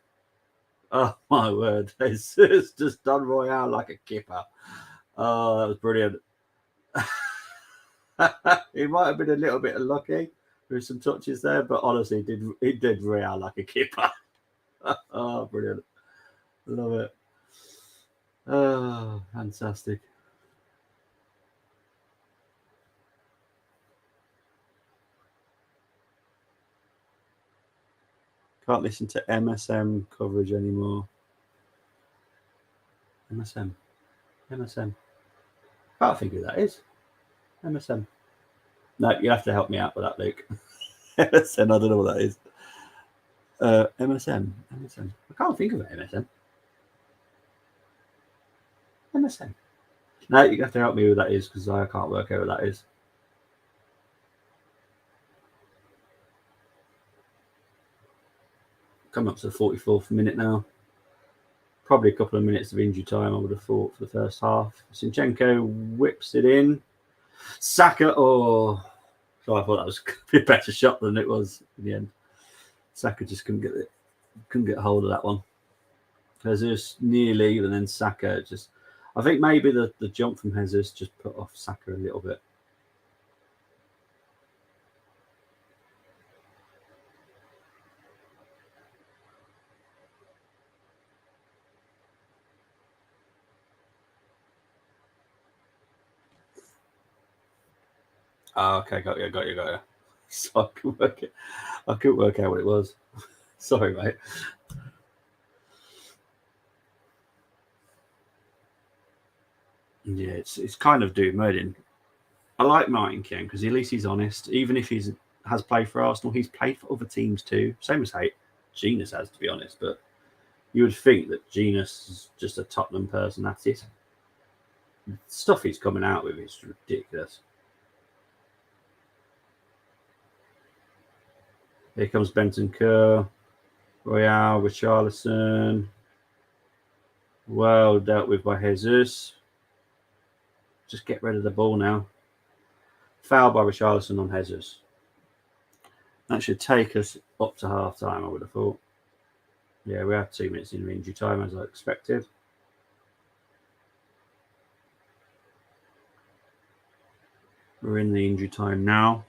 Oh, my word. Jesus just done Royale like a kipper. Oh, that was brilliant. He might have been a little bit unlucky with some touches there, but honestly, he did Royale like a kipper. Oh, brilliant. Love it. Oh, fantastic. Can't listen to MSM coverage anymore. MSM. Can't think who that is. MSM. No, you have to help me out with that, Luke. MSM, I don't know what that is. MSM. I can't think of it, MSM. No, you have to help me with who that is because I can't work out who that is. Coming up to the 44th minute now. Probably a couple of minutes of injury time, I would have thought, for the first half. Zinchenko whips it in. Saka, so I thought that was a better shot than it was in the end. Saka just couldn't get hold of that one. Jesus nearly, and then Saka just. I think maybe the jump from Jesus just put off Saka a little bit. Oh, okay, got you. So I couldn't work out what it was. Sorry, mate. Yeah, it's kind of doom-murding. I like Martin Keown because at least he's honest. Even if he has played for Arsenal, he's played for other teams too. Same as Genus has, to be honest. But you would think that Genus is just a Tottenham person. That's it. The stuff he's coming out with is ridiculous. Here comes Benton Kerr, Royale, Richarlison. Well dealt with by Jesus. Just get rid of the ball now. Foul by Richarlison on Jesus. That should take us up to half time, I would have thought. Yeah, we have 2 minutes in injury time, as I expected. We're in the injury time now.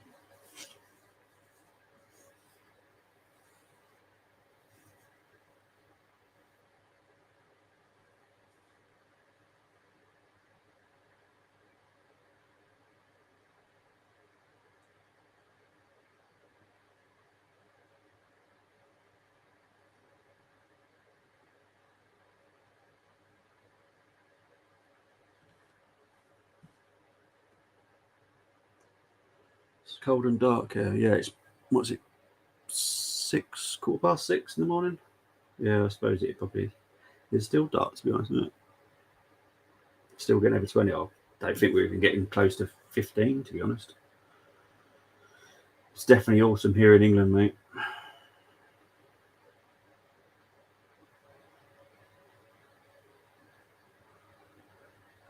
It's cold and dark here. Yeah, it's, what's it, 6:15 in the morning? Yeah, I suppose it probably is still dark, to be honest, isn't it? Still getting over 20. I don't think we're even getting close to 15, to be honest. It's definitely autumn here in England, mate.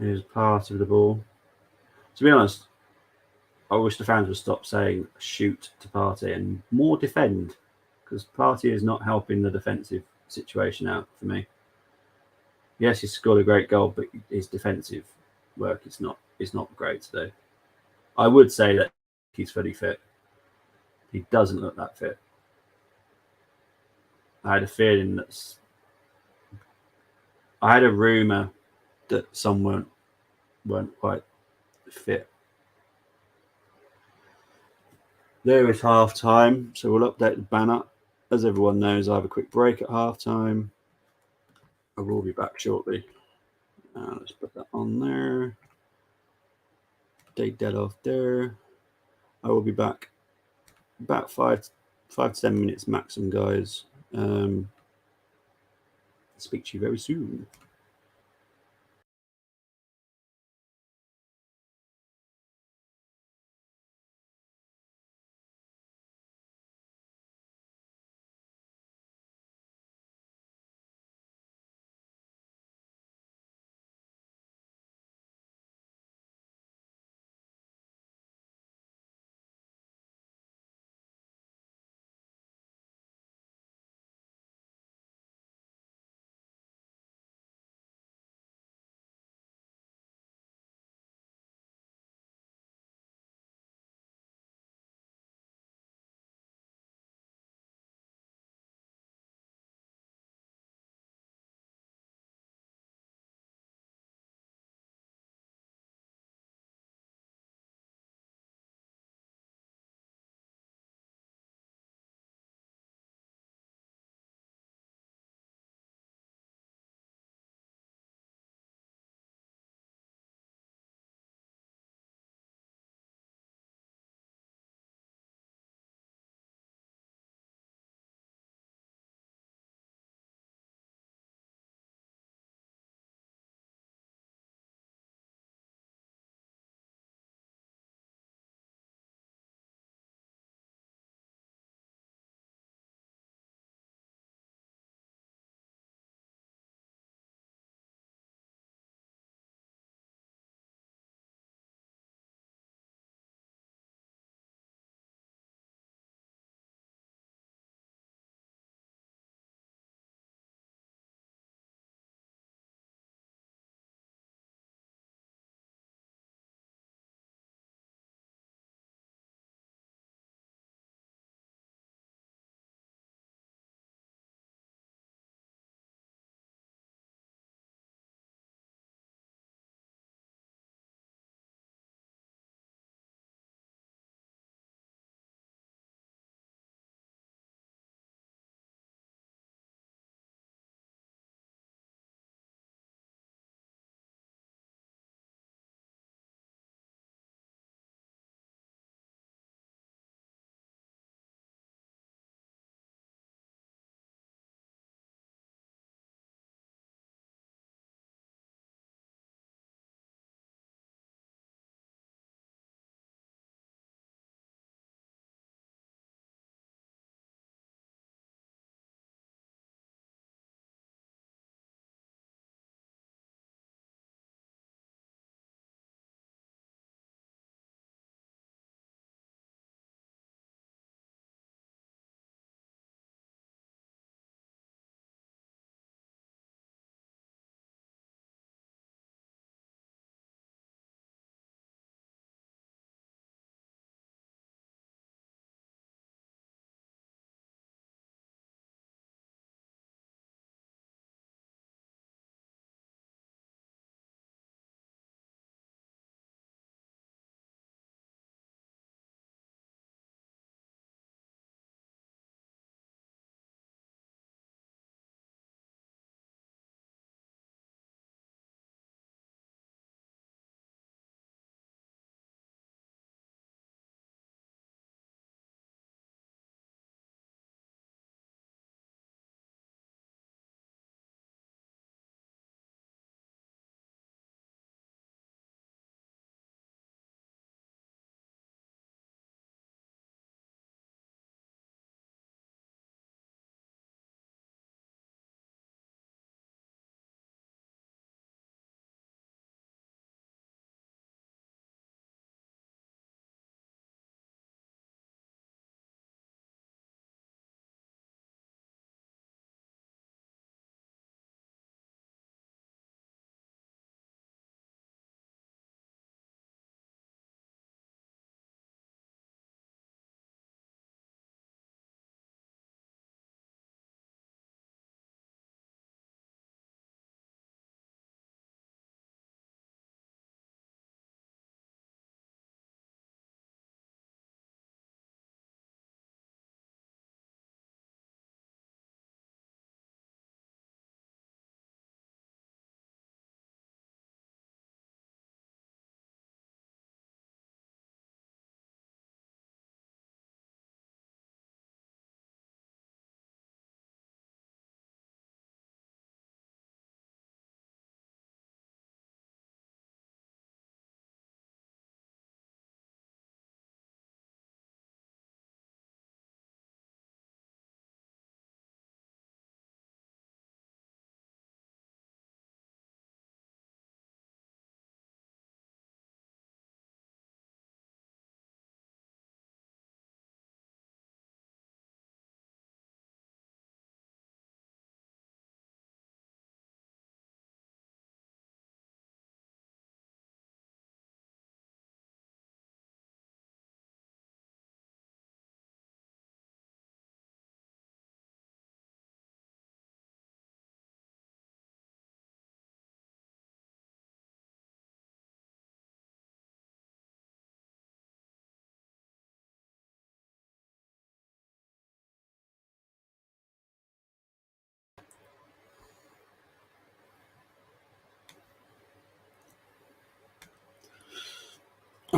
Here's part of the ball. To be honest, I wish the fans would stop saying shoot to Partey and more defend, because Partey is not helping the defensive situation out for me. Yes, he's scored a great goal, but his defensive work is not great today. I would say that he's fully fit. He doesn't look that fit. I had a feeling that I had a rumour that some weren't quite fit. There is half time, so we'll update the banner. As everyone knows, I have a quick break at half time. I will be back shortly. Let's put that on there. Take that off there. I will be back about 5 to 10 minutes maximum, guys. Speak to you very soon.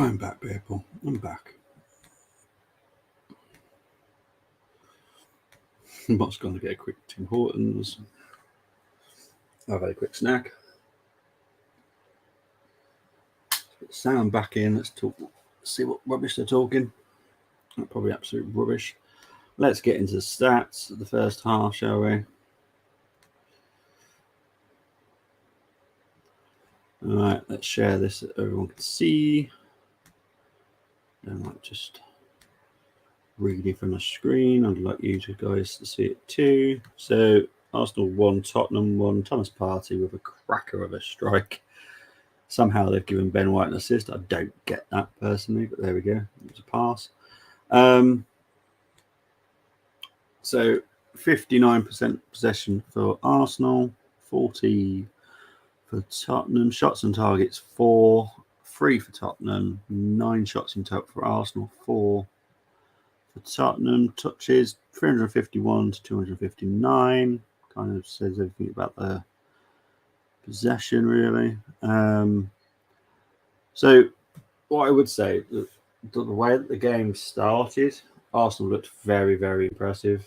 I'm back, people. I'm back. What's going to get a quick Tim Hortons? I've had a quick snack. Put sound back in. Let's talk. See what rubbish they're talking. Probably absolute rubbish. Let's get into the stats of the first half, shall we? All right, let's share this so everyone can see. I might just read it from the screen. I'd like you guys to see it too. So Arsenal won, Tottenham won. Thomas Partey with a cracker of a strike. Somehow they've given Ben White an assist. I don't get that personally, but there we go. It was a pass. So 59% possession for Arsenal, 40 for Tottenham. Shots on targets 4, 3 for Tottenham, 9 shots in total for Arsenal, 4 for Tottenham. Touches 351 to 259. Kind of says everything about the possession, really. So what I would say, the way that the game started, Arsenal looked very, very impressive.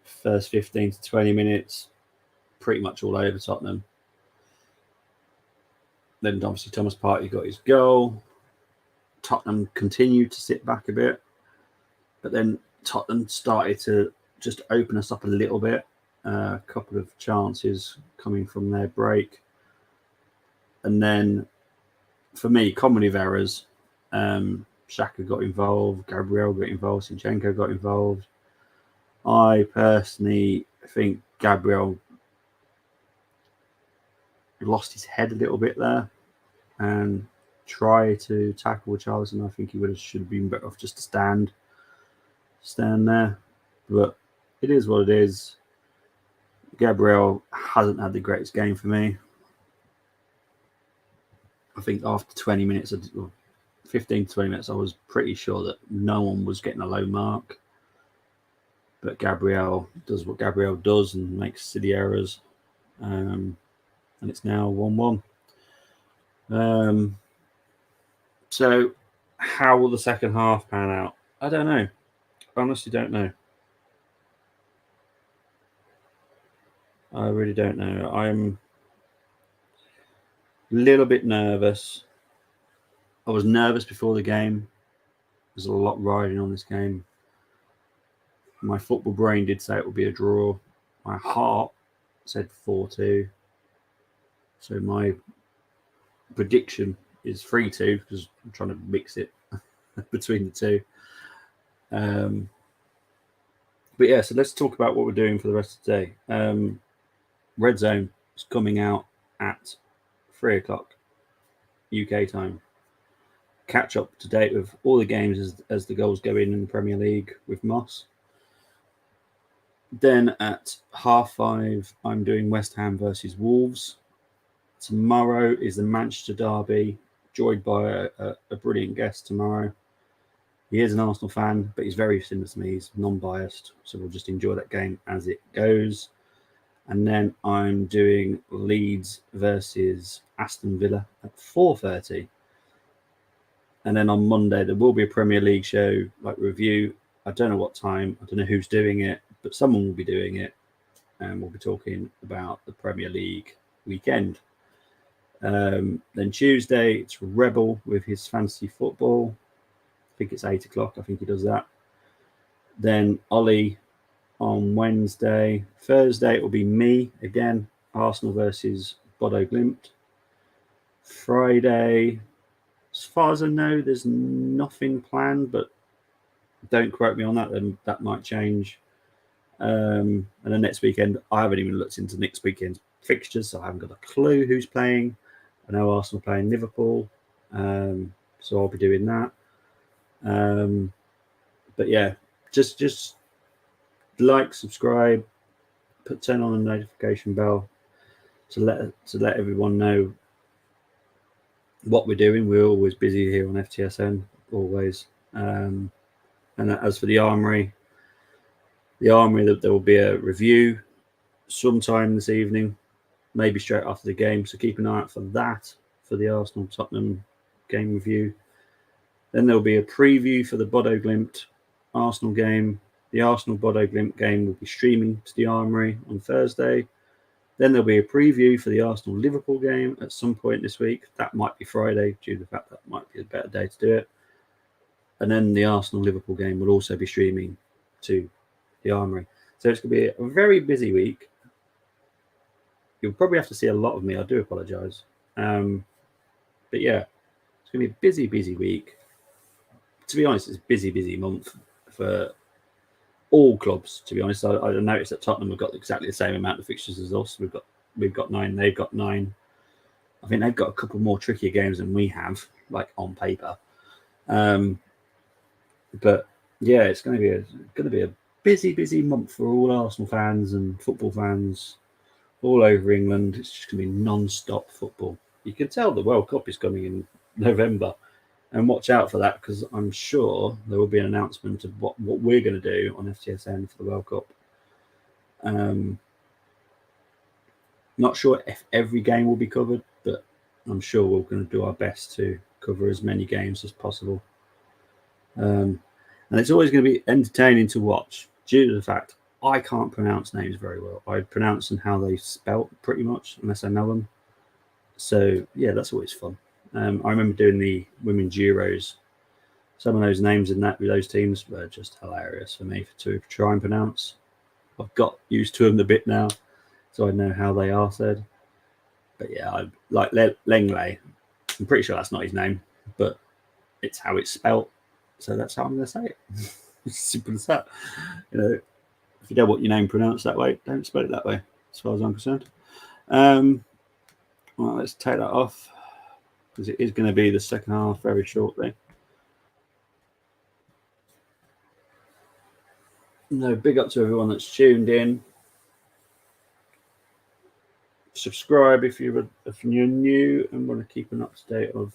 First 15 to 20 minutes, pretty much all over Tottenham. Then obviously Thomas Partey got his goal. Tottenham continued to sit back a bit, but then Tottenham started to just open us up a little bit. A couple of chances coming from their break. And then, for me, comedy of errors. Xhaka got involved, Gabriel got involved, Zinchenko got involved. I personally think Gabriel lost his head a little bit there and tried to tackle Charleston. I think he should have been better off just to stand there. But it is what it is. Gabriel hasn't had the greatest game for me. I think after 20 minutes, 15 to 20 minutes, I was pretty sure that no one was getting a low mark. But Gabriel does what Gabriel does and makes silly errors. And it's now 1-1. So how will the second half pan out? I don't know. I honestly don't know. I really don't know. I'm a little bit nervous. I was nervous before the game. There's a lot riding on this game. My football brain did say it would be a draw. My heart said 4-2. So my prediction is 3-2 because I'm trying to mix it between the two. But yeah, so let's talk about what we're doing for the rest of the day. Red Zone is coming out at 3 o'clock UK time. Catch up to date with all the games as the goals go in the Premier League with Moss. Then at 5:30, I'm doing West Ham versus Wolves. Tomorrow is the Manchester derby, joined by a brilliant guest tomorrow. He is an Arsenal fan, but he's very similar to me. He's non-biased, so we'll just enjoy that game as it goes. And then I'm doing Leeds versus Aston Villa at 4:30. And then on Monday, there will be a Premier League show, like review. I don't know what time. I don't know who's doing it, but someone will be doing it. And we'll be talking about the Premier League weekend. Then Tuesday, it's Rebel with his fantasy football. I think it's 8 o'clock. I think he does that. Then Ollie on Wednesday. Thursday, it will be me again. Arsenal versus Bodo Glimt. Friday, as far as I know, there's nothing planned, but don't quote me on that. Then that might change. And then next weekend, I haven't even looked into next weekend's fixtures, so I haven't got a clue who's playing. I know Arsenal playing Liverpool, so I'll be doing that. But yeah, just like, subscribe, turn on the notification bell to let everyone know what we're doing. We're always busy here on FTSN, always. And as for the Armoury, there will be a review sometime this evening, maybe straight after the game. So keep an eye out for that for the Arsenal-Tottenham game review. Then there'll be a preview for the Bodo Glimt Arsenal game. The Arsenal Bodo Glimt game will be streaming to the Armoury on Thursday. Then there'll be a preview for the Arsenal Liverpool game at some point this week. That might be Friday, due to the fact that might be a better day to do it. And then the Arsenal Liverpool game will also be streaming to the Armoury. So it's going to be a very busy week. You'll probably have to see a lot of me. I do apologise. But yeah, it's going to be a busy, busy week. To be honest, it's a busy, busy month for all clubs. To be honest, I noticed that Tottenham have got exactly the same amount of fixtures as us. We've got 9. They've got 9. I think they've got a couple more trickier games than we have, like on paper. But yeah, it's going to be a busy, busy month for all Arsenal fans and football fans all over England. It's just going to be non-stop football. You can tell the World Cup is coming in November, and watch out for that, because I'm sure there will be an announcement of what we're going to do on FTSN for the World Cup. Not sure if every game will be covered, but I'm sure we're going to do our best to cover as many games as possible. And it's always going to be entertaining to watch, due to the fact I can't pronounce names very well. I pronounce them how they spelt, pretty much, unless I know them. So yeah, that's always fun. I remember doing the Women's Euros. Some of those names in those teams were just hilarious for me to try and pronounce. I've got used to them a bit now, so I know how they are said. But yeah, I like Lengley. I'm pretty sure that's not his name, but it's how it's spelt, so that's how I'm going to say it. It's simple as that. You know, if you don't want your name pronounced that way, don't spell it that way, as far as I'm concerned. Well, let's take that off, because it is going to be the second half very shortly. No, big up to everyone that's tuned in. Subscribe if you're new and want to keep an up to date of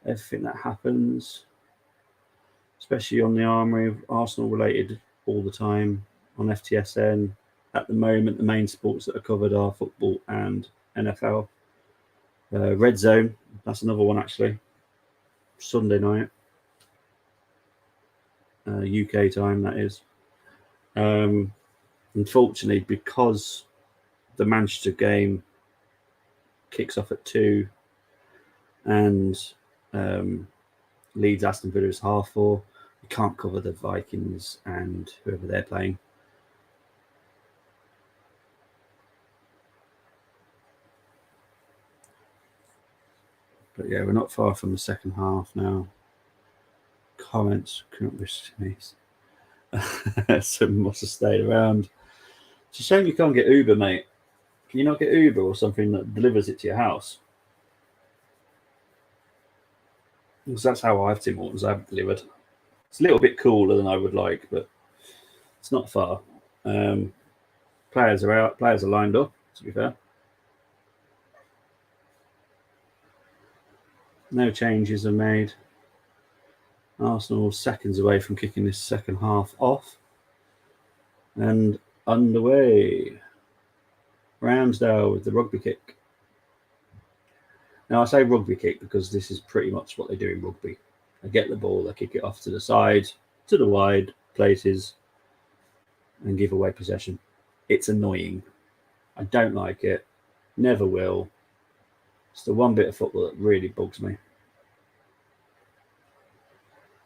everything that happens, especially on the Armoury, Arsenal related all the time on FTSN. At the moment, the main sports that are covered are football and NFL. Red Zone, that's another one actually. Sunday night, UK time, that is. Unfortunately, because the Manchester game kicks off at 2 and Leeds Aston Villa is 4:30, we can't cover the Vikings and whoever they're playing. But yeah, we're not far from the second half now. Comments couldn't wish to me. Some must have stayed around. It's a shame you can't get Uber, mate. Can you not get Uber or something that delivers it to your house? Because that's how I have Tim Hortons. I have it delivered. It's a little bit cooler than I would like, but it's not far. Players are out. Players are lined up, to be fair. No changes are made. Arsenal seconds away from kicking this second half off. And underway. Ramsdale with the rugby kick. Now, I say rugby kick because this is pretty much what they do in rugby. They get the ball, they kick it off to the side, to the wide places, and give away possession. It's annoying. I don't like it. Never will. It's the one bit of football that really bugs me.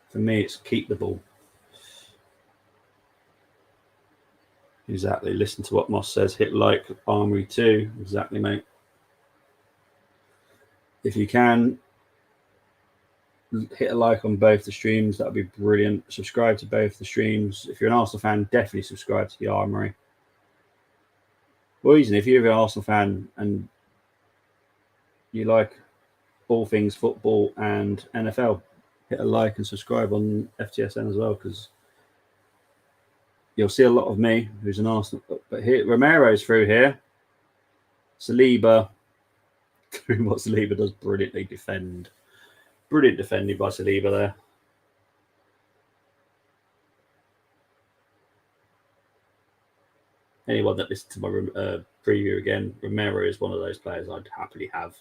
For me, it's keep the ball. Exactly. Listen to what Moss says. Hit like Armoury 2. Exactly, mate. If you can, hit a like on both the streams. That would be brilliant. Subscribe to both the streams. If you're an Arsenal fan, definitely subscribe to the Armoury. Well, even if you're an Arsenal fan and you like all things football and NFL, hit a like and subscribe on FTSN as well, because you'll see a lot of me, who's an Arsenal. But here, Romero's through here. Saliba, doing what Saliba does brilliantly, defend. Brilliant defending by Saliba there. Anyone that listens to my preview again, Romero is one of those players I'd happily have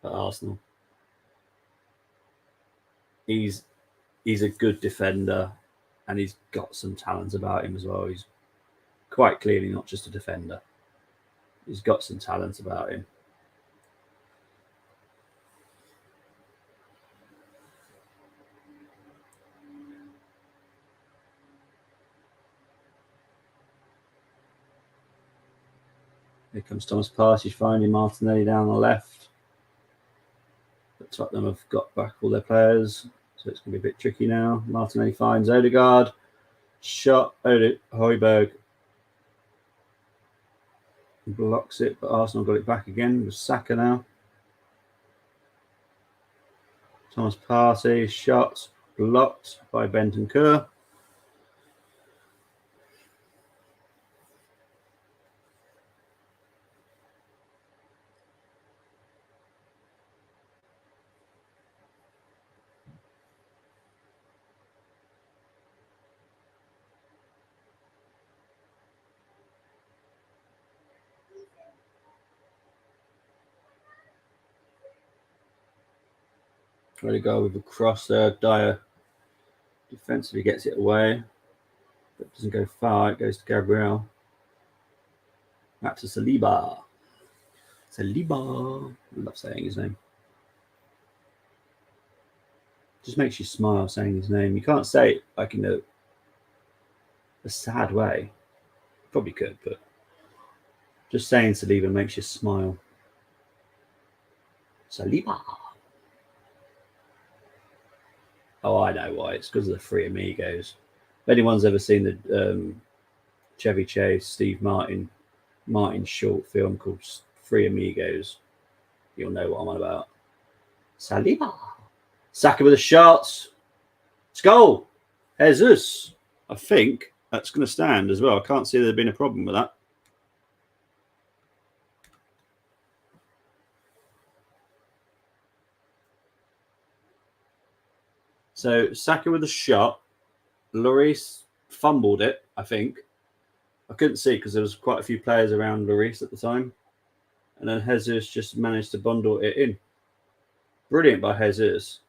at Arsenal. He's a good defender, and he's got some talent about him as well. He's quite clearly not just a defender. He's got some talent about him. Here comes Thomas Partey finding Martinelli down the left. But Tottenham have got back all their players, so it's going to be a bit tricky now. Martinelli finds Odegaard. Shot. Højbjerg blocks it, but Arsenal got it back again with Saka now. Thomas Partey. Shot. Blocked by Bentancur. Ready to go with a cross there. Dyer defensively gets it away, but doesn't go far. It goes to Gabriel. Back to Saliba. Saliba. I love saying his name. Just makes you smile saying his name. You can't say it like in a sad way. Probably could, but just saying Saliba makes you smile. Saliba. Oh, I know why. It's because of the Three Amigos. If anyone's ever seen the Chevy Chase, Steve Martin short film called Three Amigos, you'll know what I'm on about. Saliba. Saka with a shot. It's goal. Jesus. I think that's going to stand as well. I can't see there being a problem with that. So Saka with a shot. Lloris fumbled it, I think. I couldn't see because there was quite a few players around Lloris at the time. And then Jesus just managed to bundle it in. Brilliant by Jesus.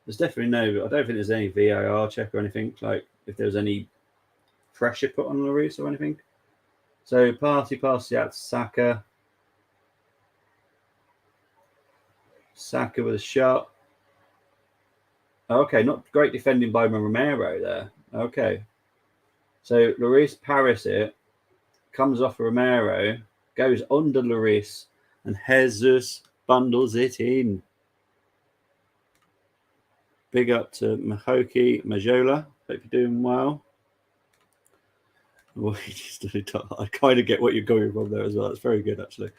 There's definitely I don't think there's any VAR check or anything, like if there was any pressure put on Lloris or anything. So Partey passes it out to Saka. Saka with a shot. Okay, not great defending by Romero there. Okay. So Lloris parries it, comes off Romero, goes under Lloris, and Jesus bundles it in. Big up to Mahoki Majola. Hope you're doing well. Well, I kind of get what you're going from there as well. It's very good, actually.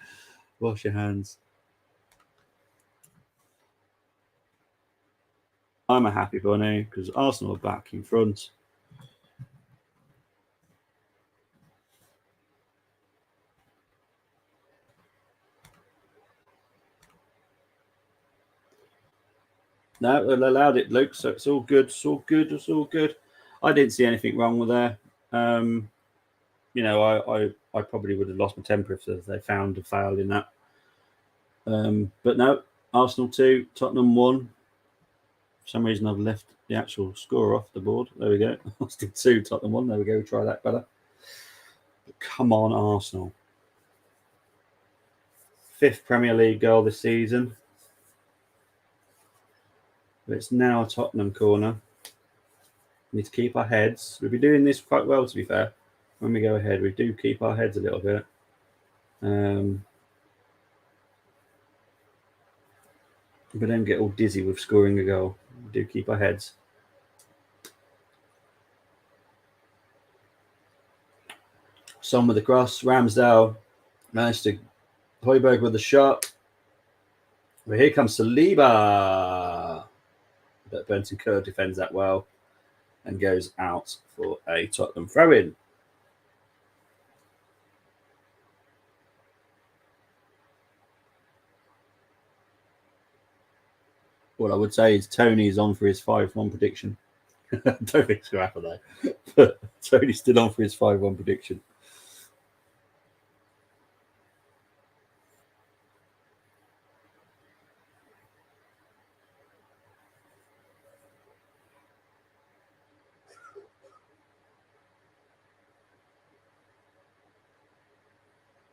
Wash your hands. I'm a happy bunny because Arsenal are back in front. No, they allowed it, Luke. So it's all good. It's all good. It's all good. I didn't see anything wrong with there. You know, I probably would have lost my temper if they found a foul in that. But no, Arsenal 2, Tottenham 1. For some reason, I've left the actual score off the board. There we go. Arsenal 2, Tottenham 1. There we go. Try that better. But come on, Arsenal. 5th Premier League goal this season. But it's now a Tottenham corner. We need to keep our heads. We'll be doing this quite well, to be fair. When we go ahead, we do keep our heads a little bit. We don't get all dizzy with scoring a goal. We do keep our heads. Son with the cross. Ramsdale managed to Højbjerg with the shot. But here comes Saliba. But Bentancur defends that well and goes out for a Tottenham throw-in. What I would say is Tony is on for his 5-1 prediction. I don't think it's going to happen though. But Tony's still on for his 5-1 prediction.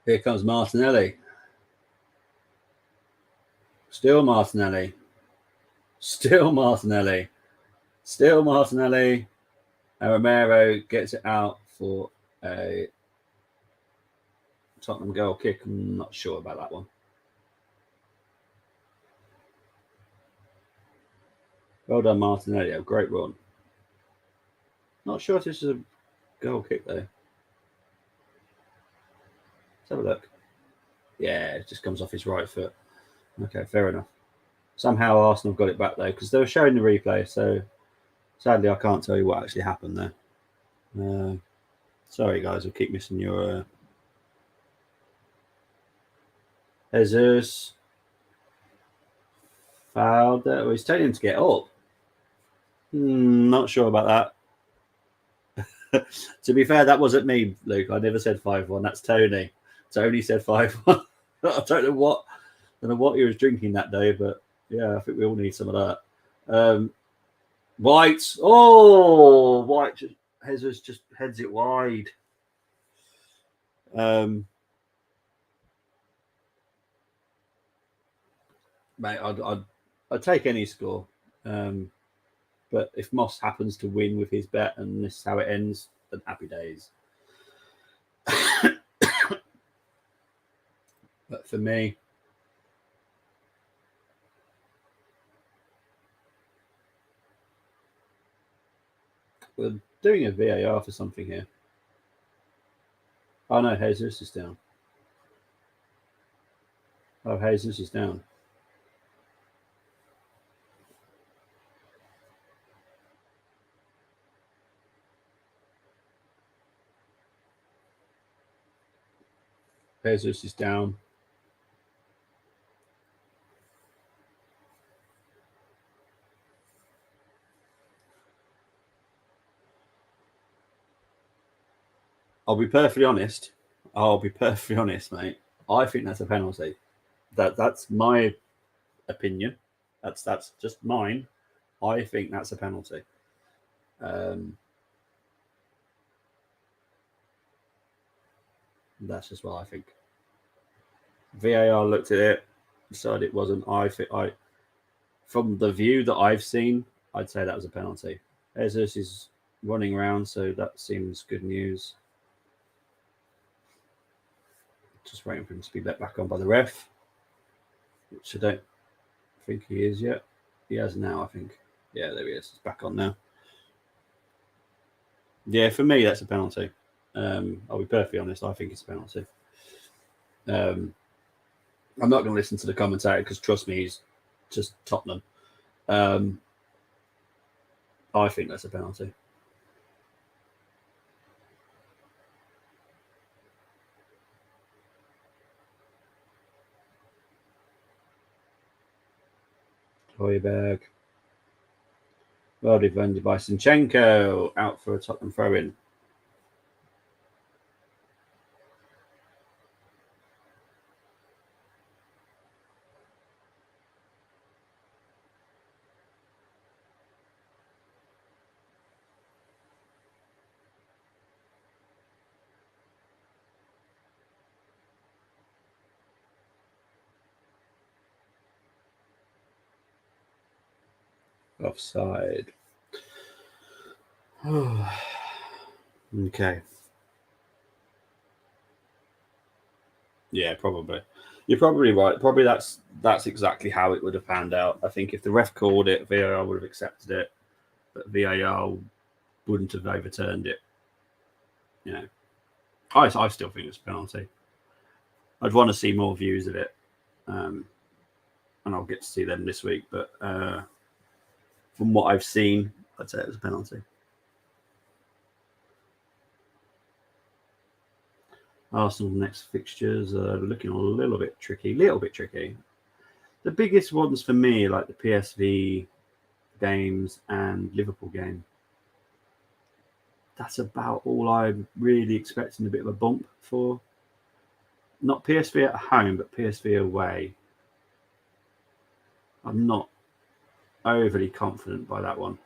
Here comes Martinelli. Still Martinelli. Still Martinelli. Still Martinelli. And Romero gets it out for a Tottenham goal kick. I'm not sure about that one. Well done, Martinelli. A great run. Not sure if this is a goal kick, though. Let's have a look. Yeah, it just comes off his right foot. Okay, fair enough. Somehow Arsenal got it back, though, because they were showing the replay, so sadly I can't tell you what actually happened there. Sorry, guys, we'll keep missing your... Jesus fouled there. Well, he's telling him to get up. Not sure about that. To be fair, that wasn't me, Luke. I never said 5-1. That's Tony. Tony said 5-1. I don't know what he was drinking that day, but yeah, I think we all need some of that. White. Oh, White. Jesus just heads it wide. Mate, I'd take any score. But if Moss happens to win with his bet and this is how it ends, then happy days. But for me, we're doing a VAR for something here. Oh no, Jesus is down. Oh, Jesus is down. Jesus is down. I'll be perfectly honest, mate. I think that's a penalty. That's my opinion. That's just mine. I think that's a penalty. That's just what I think. VAR looked at it, decided it wasn't. From the view that I've seen, I'd say that was a penalty. Jesus is running around, so that seems good news. Just waiting for him to be let back on by the ref, which I don't think he is yet. He has now, I think. Yeah, there he is. He's back on now. Yeah, for me, that's a penalty. I'll be perfectly honest. I think it's a penalty. I'm not going to listen to the commentator because, trust me, he's just Tottenham. I think that's a penalty. Højbjerg. Well defended by Zinchenko. Out for a Tottenham throw-in. Offside. Okay. Yeah, probably. You're probably right. Probably that's exactly how it would have panned out. I think if the ref called it, VAR would have accepted it, but VAR wouldn't have overturned it. You know, I still think it's a penalty. I'd want to see more views of it, and I'll get to see them this week. But from what I've seen, I'd say it was a penalty. Arsenal next fixtures are looking a little bit tricky. The biggest ones for me are like the PSV games and Liverpool game. That's about all I'm really expecting a bit of a bump for. Not PSV at home, but PSV away. I'm not overly confident by that one.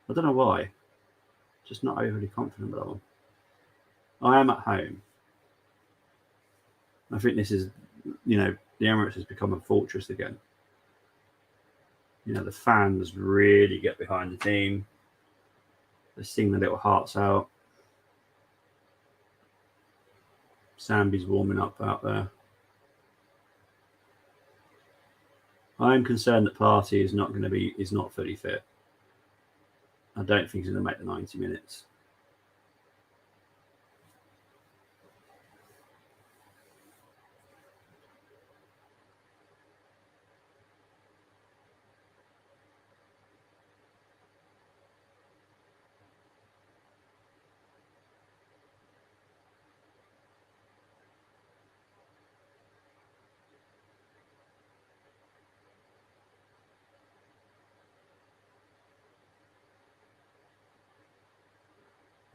I don't know why. Just not overly confident by that one. I am at home. I think this is, the Emirates has become a fortress again. The fans really get behind the team. They sing their little hearts out. Sambi's warming up out there. I'm concerned that Partey is not fully fit. I don't think he's going to make the 90 minutes.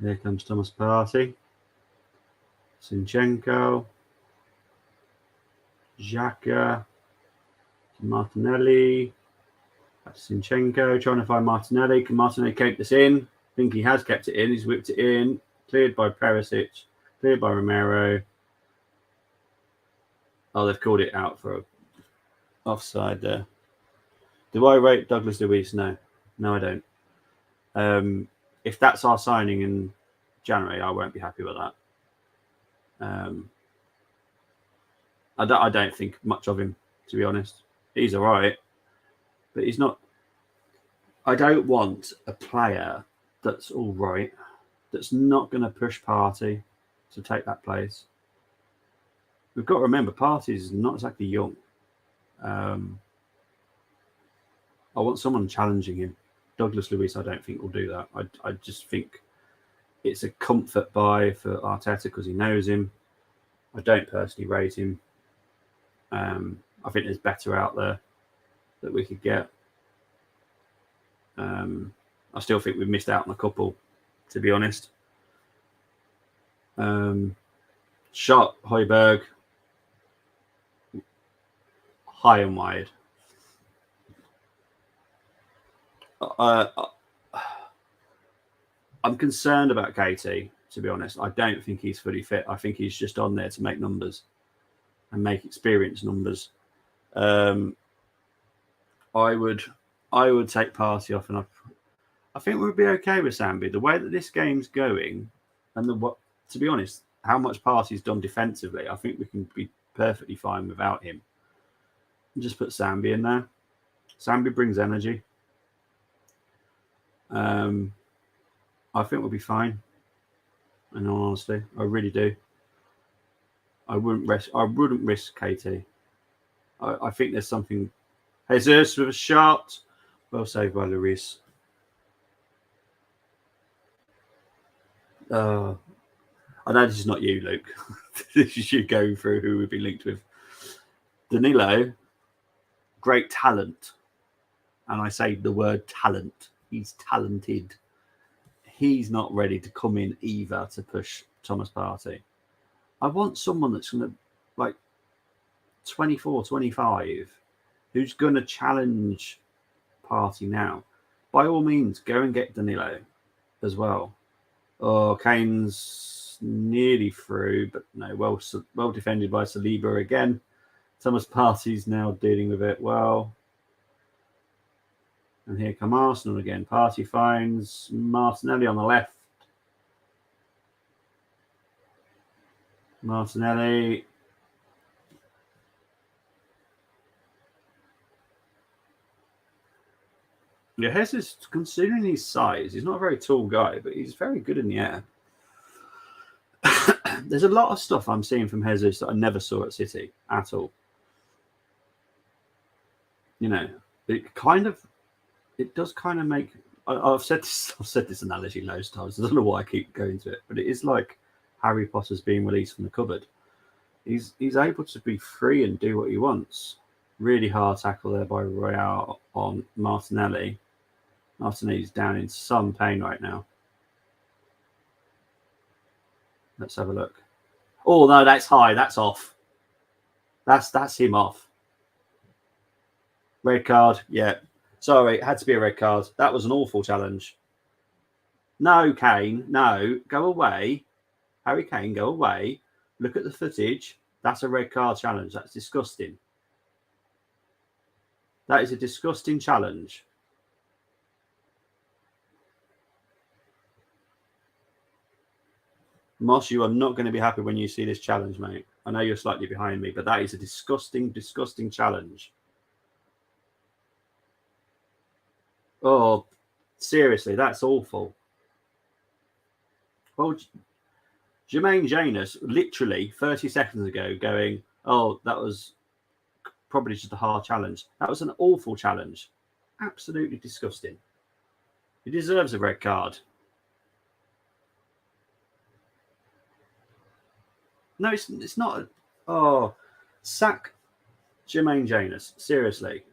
Here comes Thomas Partey. Zinchenko. Xhaka. Martinelli. That's Zinchenko trying to find Martinelli. Can Martinelli keep this in? I think he has kept it in. He's whipped it in. Cleared by Perisic. Cleared by Romero. Oh, they've called it out for offside there. Do I rate Douglas Luiz? No, I don't. If that's our signing in January, I won't be happy with that. I don't think much of him, to be honest. He's all right, but he's not. I don't want a player that's all right, that's not going to push Partey to take that place. We've got to remember, Partey is not exactly young. I want someone challenging him. Douglas Luiz, I don't think will do that. I just think it's a comfort buy for Arteta because he knows him. I don't personally rate him. I think there's better out there that we could get. I still think we've missed out on a couple, to be honest. Shot Højbjerg high and wide. I'm concerned about KT, to be honest. I don't think he's fully fit. I think he's just on there to make numbers and make experience numbers. I would take Partey off, and I think we'd be okay with Sambi. The way that this game's going, and to be honest, how much Partey's done defensively, I think we can be perfectly fine without him. And just put Sambi in there. Sambi brings energy. I think we'll be fine. In all honesty, I really do. I wouldn't risk KT. I think there's something. Jesus with a shot. Well saved by Lloris. I know this is not you, Luke. This is you going through who we'd be linked with. Danilo, great talent. And I say the word talent. He's talented. He's not ready to come in either to push Thomas Partey. I want someone that's going to, like, 24, 25, who's going to challenge Partey now. By all means, go and get Danilo as well. Oh, Kane's nearly through, but no, well defended by Saliba again. Thomas Partey's now dealing with it well. And here come Arsenal again. Partey finds Martinelli on the left. Martinelli. Yeah, Hess is, considering his size, he's not a very tall guy, but he's very good in the air. There's a lot of stuff I'm seeing from Jesus that I never saw at City at all. It does kind of make. I've said this analogy loads of times. I don't know why I keep going to it, but it is like Harry Potter's being released from the cupboard. He's able to be free and do what he wants. Really hard tackle there by Royale on Martinelli. Martinelli's down in some pain right now. Let's have a look. Oh no, that's high. That's off. That's him off. Red card. Yeah. Sorry, it had to be a red card. That was an awful challenge. No, Kane. No, go away. Harry Kane, go away. Look at the footage. That's a red card challenge. That's disgusting. That is a disgusting challenge. Moss, you are not going to be happy when you see this challenge, mate. I know you're slightly behind me, but that is a disgusting, disgusting challenge. Oh, seriously, that's awful. Well, Jermaine Janus, literally 30 seconds ago, going, oh, that was probably just a hard challenge. That was an awful challenge. Absolutely disgusting. He deserves a red card. No, it's not. Oh, sack Jermaine Janus. Seriously.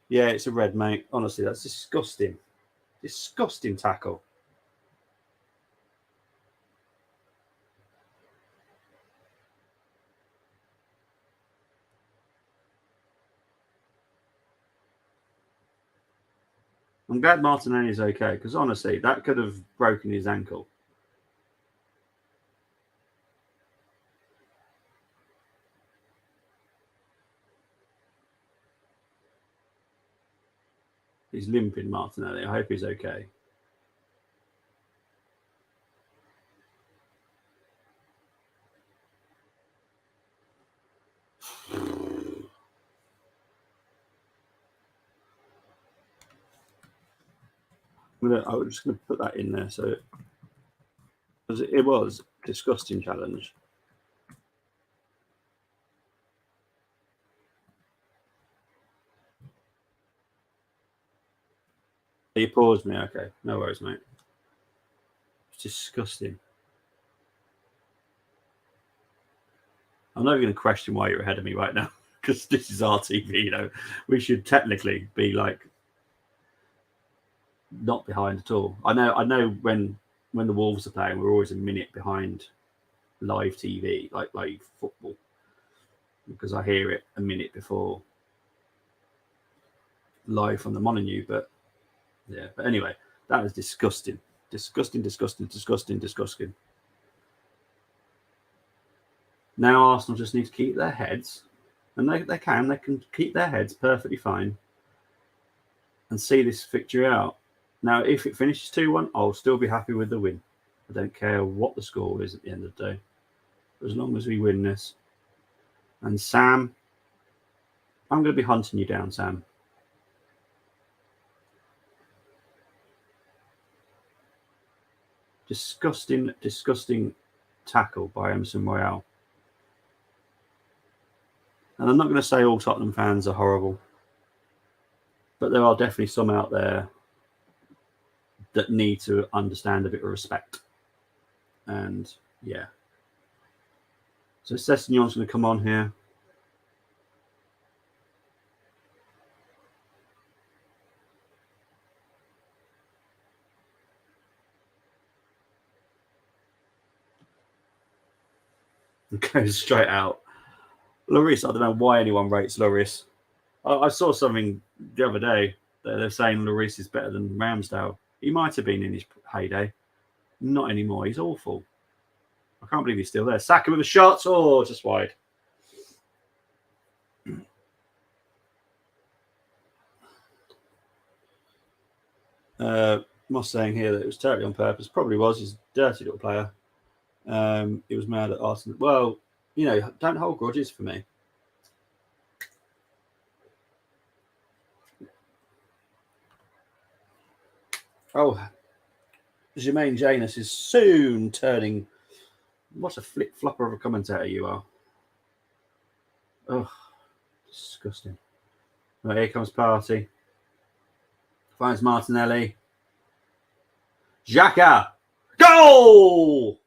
Yeah, it's a red, mate. Honestly, that's disgusting. Disgusting tackle. I'm glad Martinelli's okay, because honestly, that could have broken his ankle. He's limping, Martinelli. I hope he's okay. I'm just going to put that in there. So it was a disgusting challenge. You paused me. Okay. No worries, mate. It's disgusting. I'm not going to question why you're ahead of me right now, because this is our TV. You know, we should technically be like not behind at all. I know when the Wolves are playing, we're always a minute behind live TV, like live football, because I hear it a minute before live from the Molineux. But yeah, but anyway, that is disgusting. Disgusting, disgusting, disgusting, disgusting. Now Arsenal just need to keep their heads, and they can keep their heads perfectly fine and see this fixture out. Now, if it finishes 2-1, I'll still be happy with the win. I don't care what the score is at the end of the day, as long as we win this. And Sam, I'm going to be hunting you down, Sam. Disgusting, disgusting tackle by Emerson Royale. And I'm not going to say all Tottenham fans are horrible, but there are definitely some out there that need to understand a bit of respect. And yeah. So Sessegnon's going to come on here. Goes straight out. Lloris, I don't know why anyone rates Lloris. I saw something the other day that they're saying Lloris is better than Ramsdale. He might have been in his heyday. Not anymore. He's awful. I can't believe he's still there. Saka with a shot. Oh, just wide. Moss saying here that it was totally on purpose. Probably was. He's a dirty little player. He was mad at Arsenal. Well, you know, don't hold grudges for me. Oh, Jermaine Janus is soon turning. What a flip flopper of a commentator you are. Oh, disgusting. Right, here comes Party. Finds Martinelli. Xhaka. Goal!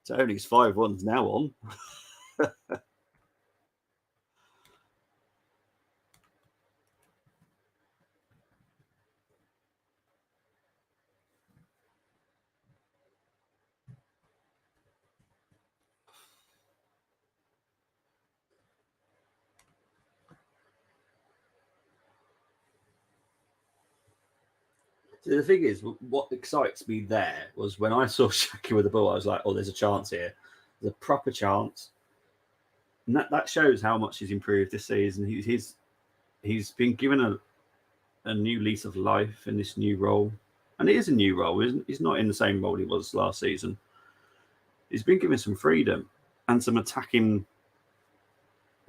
Tony's 5-1's now on. See, the thing is, what excites me there was when I saw Shaki with the ball, I was like, oh, there's a chance here. There's a proper chance. And that shows how much he's improved this season. He's been given a new lease of life in this new role. And it is a new role, isn't he's not in the same role he was last season. He's been given some freedom and some attacking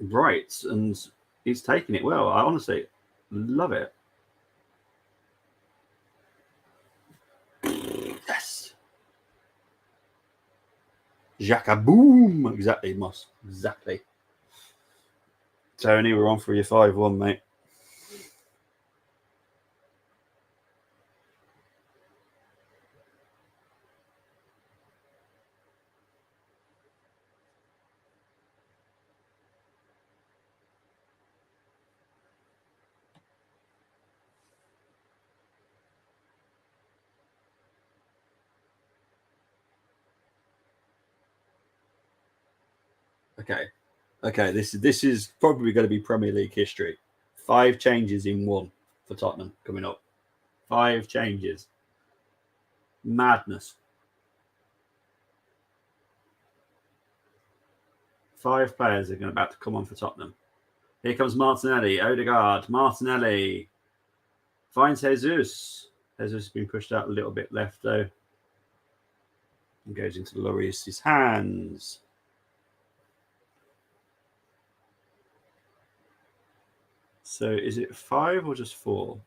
rights, and he's taking it well. I honestly love it. Yes. Xhaka boom. Exactly, Moss. Exactly. Tony, we're on for your 5-1, mate. Okay. This is probably going to be Premier League history. 5 changes in one for Tottenham coming up. 5 changes. Madness. 5 players are about to come on for Tottenham. Here comes Martinelli, Odegaard, Martinelli. Finds Jesus. Jesus has been pushed out a little bit left though. And goes into Lloris's hands. So is it 5 or just 4?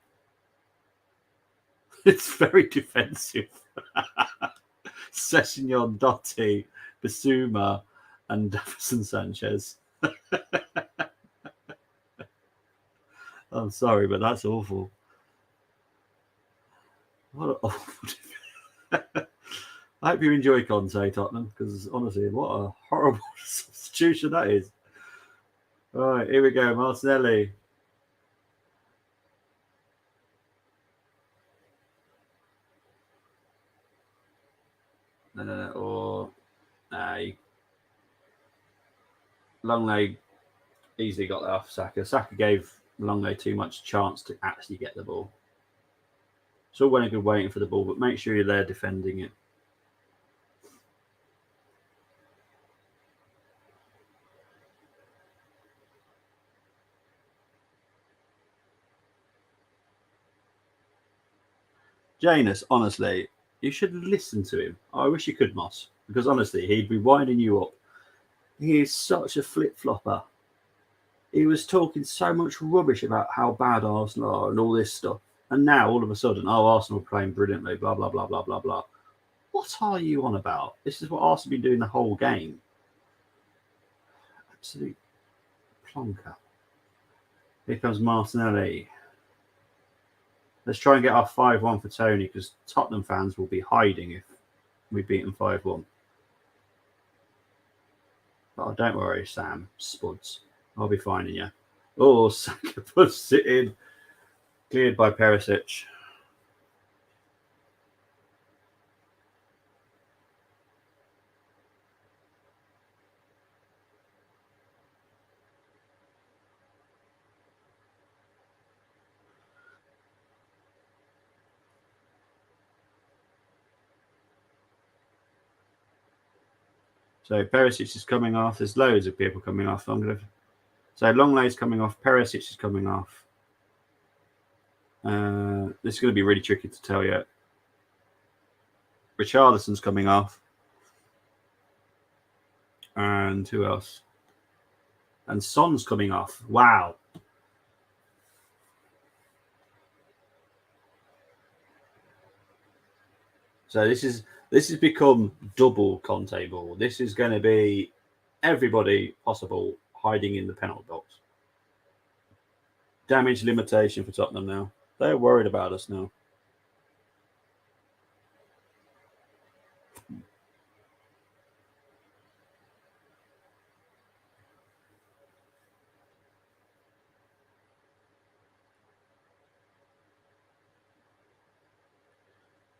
It's very defensive. Sessignon, Dotti, Bissouma, and Davison Sanchez. I'm sorry, but that's awful. What an awful I hope you enjoy Conte, Tottenham, because honestly, what a horrible substitution that is. All right, here we go. Martinelli. No. Or Longley easily got that off Saka. Saka gave Longley too much chance to actually get the ball. It's all well and good waiting for the ball, but make sure you're there defending it. Janus, honestly, you should listen to him. I wish you could, Moss, because honestly, he'd be winding you up. He is such a flip-flopper. He was talking so much rubbish about how bad Arsenal are and all this stuff. And now, all of a sudden, Arsenal are playing brilliantly, blah, blah, blah, blah, blah, blah. What are you on about? This is what Arsenal have been doing the whole game. Absolute plonker. Here comes Martinelli. Let's try and get our 5-1 for Tony, because Tottenham fans will be hiding if we beat them 5-1. But don't worry, Sam Spuds. I'll be finding you. Oh, Saka puts it in. Cleared by Perisic. So Perisic is coming off. There's loads of people coming off. So Longley's coming off. Perisic is coming off. This is going to be really tricky to tell yet. Richarlison's coming off. And who else? And Son's coming off. Wow. So this has become double Conte ball. This is going to be everybody possible hiding in the penalty box. Damage limitation for Tottenham now. They're worried about us now.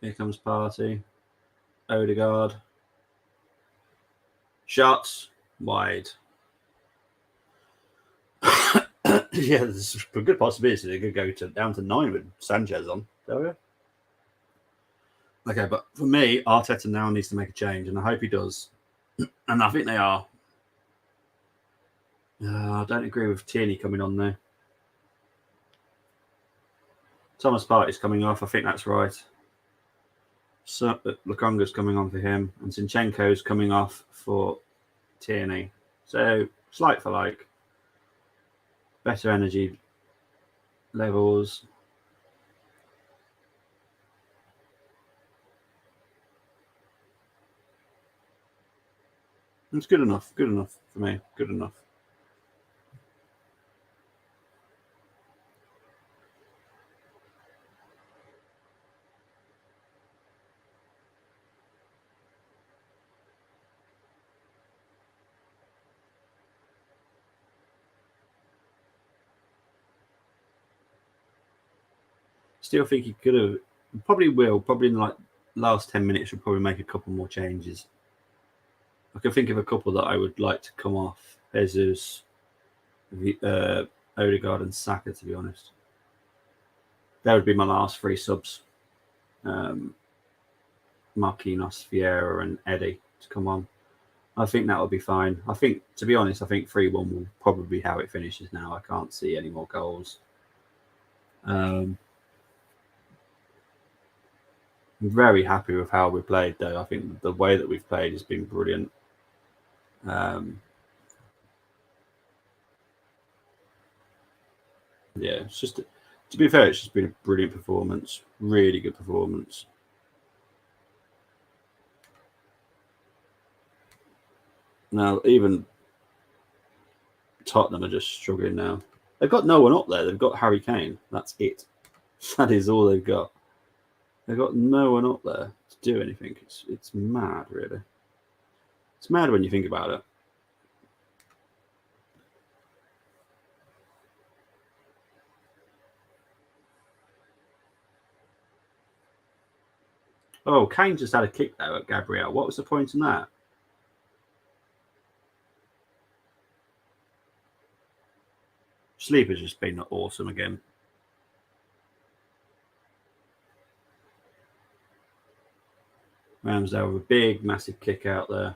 Here comes Partey. Odegaard. Shots. Wide. Yeah, there's a good possibility they could go down to 9 with Sanchez on. There we go. Okay, but for me, Arteta now needs to make a change, and I hope he does. And I think they are. I don't agree with Tierney coming on there. Thomas Partey's coming off. I think that's right. So Lukonga's coming on for him, and Zinchenko's coming off for Tierney. So it's like for like. Better energy levels. It's good enough. Good enough for me. Good enough. Still think he could have. Probably will. Probably in like last 10 minutes, will probably make a couple more changes. I can think of a couple that I would like to come off. Jesus, Odegaard, and Saka. To be honest, that would be my last three subs. Marquinhos, Vieira, and Eddie to come on. I think that will be fine. I think, to be honest, I think 3-1 will probably be how it finishes now. I can't see any more goals. I'm very happy with how we played, though. I think the way that we've played has been brilliant. Yeah, it's just, to be fair, it's just been a brilliant performance. Really good performance. Now, even Tottenham are just struggling now. They've got no one up there. They've got Harry Kane. That's it. That is all they've got. They've got no one up there to do anything. It's mad, really. It's mad when you think about it. Oh, Kane just had a kick there at Gabriel. What was the point in that? Sleep has just been awesome again. Ramsdale with a big, massive kick out there.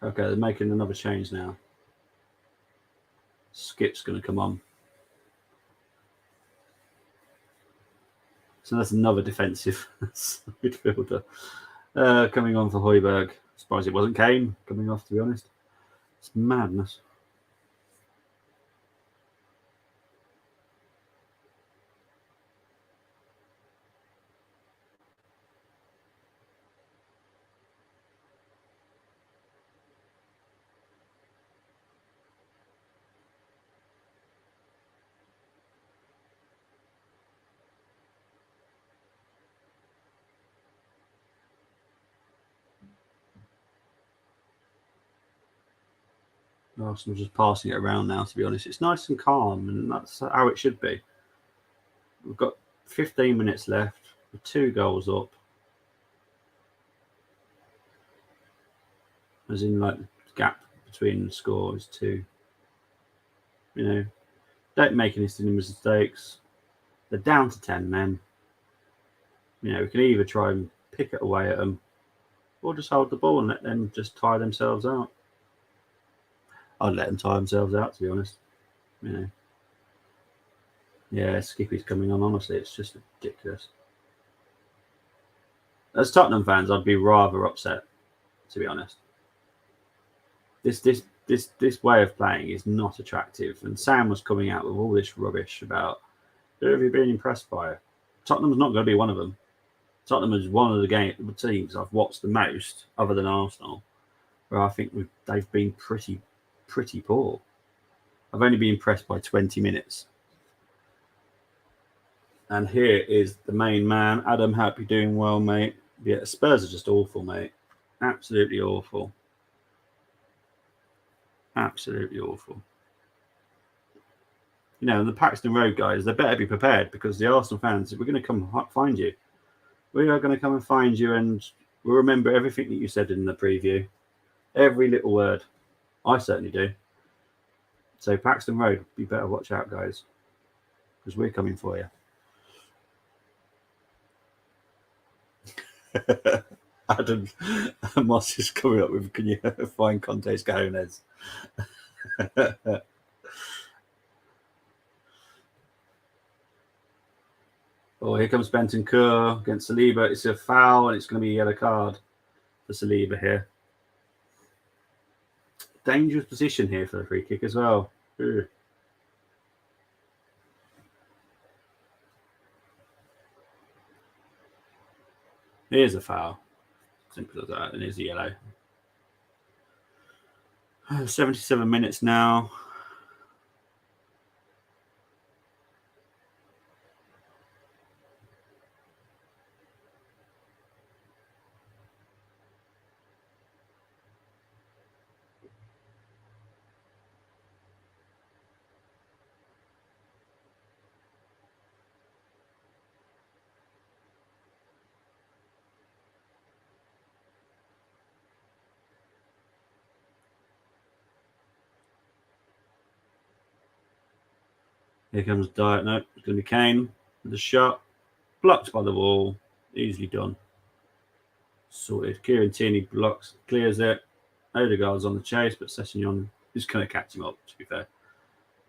Okay, they're making another change now. Skip's going to come on. So that's another defensive midfielder coming on for Højbjerg. Surprised it wasn't Kane coming off, to be honest. It's madness. Arsenal just passing it around now, to be honest. It's nice and calm, and that's how it should be. We've got 15 minutes left, with 2 goals up. As in, like, the gap between scores, 2. You know, don't make any silly mistakes. They're down to 10 men. You know, we can either try and pick it away at them, or just hold the ball and let them just tire themselves out. I'd let them tire themselves out, to be honest. You know. Yeah, Skippy's coming on. Honestly, it's just ridiculous. As Tottenham fans, I'd be rather upset, to be honest. This way of playing is not attractive. And Sam was coming out with all this rubbish about who have you been impressed by? Tottenham's not going to be one of them. Tottenham is one of the teams I've watched the most, other than Arsenal, where I think they've been pretty poor. I've only been impressed by 20 minutes. And here is the main man. Adam, hope you're doing well, mate. Yeah, Spurs are just awful, mate. Absolutely awful. Absolutely awful. You know, the Paxton Road guys, they better be prepared, because the Arsenal fans, we're going to come find you. We are going to come and find you, and we'll remember everything that you said in the preview. Every little word. I certainly do. So Paxton Road, you better watch out, guys, because we're coming for you. Adam Moss is coming up with, can you find Conte's cojones? Oh, here comes Bentancur against Saliba. It's a foul, and it's going to be a yellow card for Saliba here. Dangerous position here for the free kick as well. Ooh. Here's a foul. Simple as that. And here's a yellow. 77 minutes now. Here comes Diet. No, it's going to be Kane with the shot. Blocked by the wall. Easily done. Sorted. Kieran Tierney blocks, clears it. Odegaard's on the chase, but Sessegnon is going to catch him up, to be fair.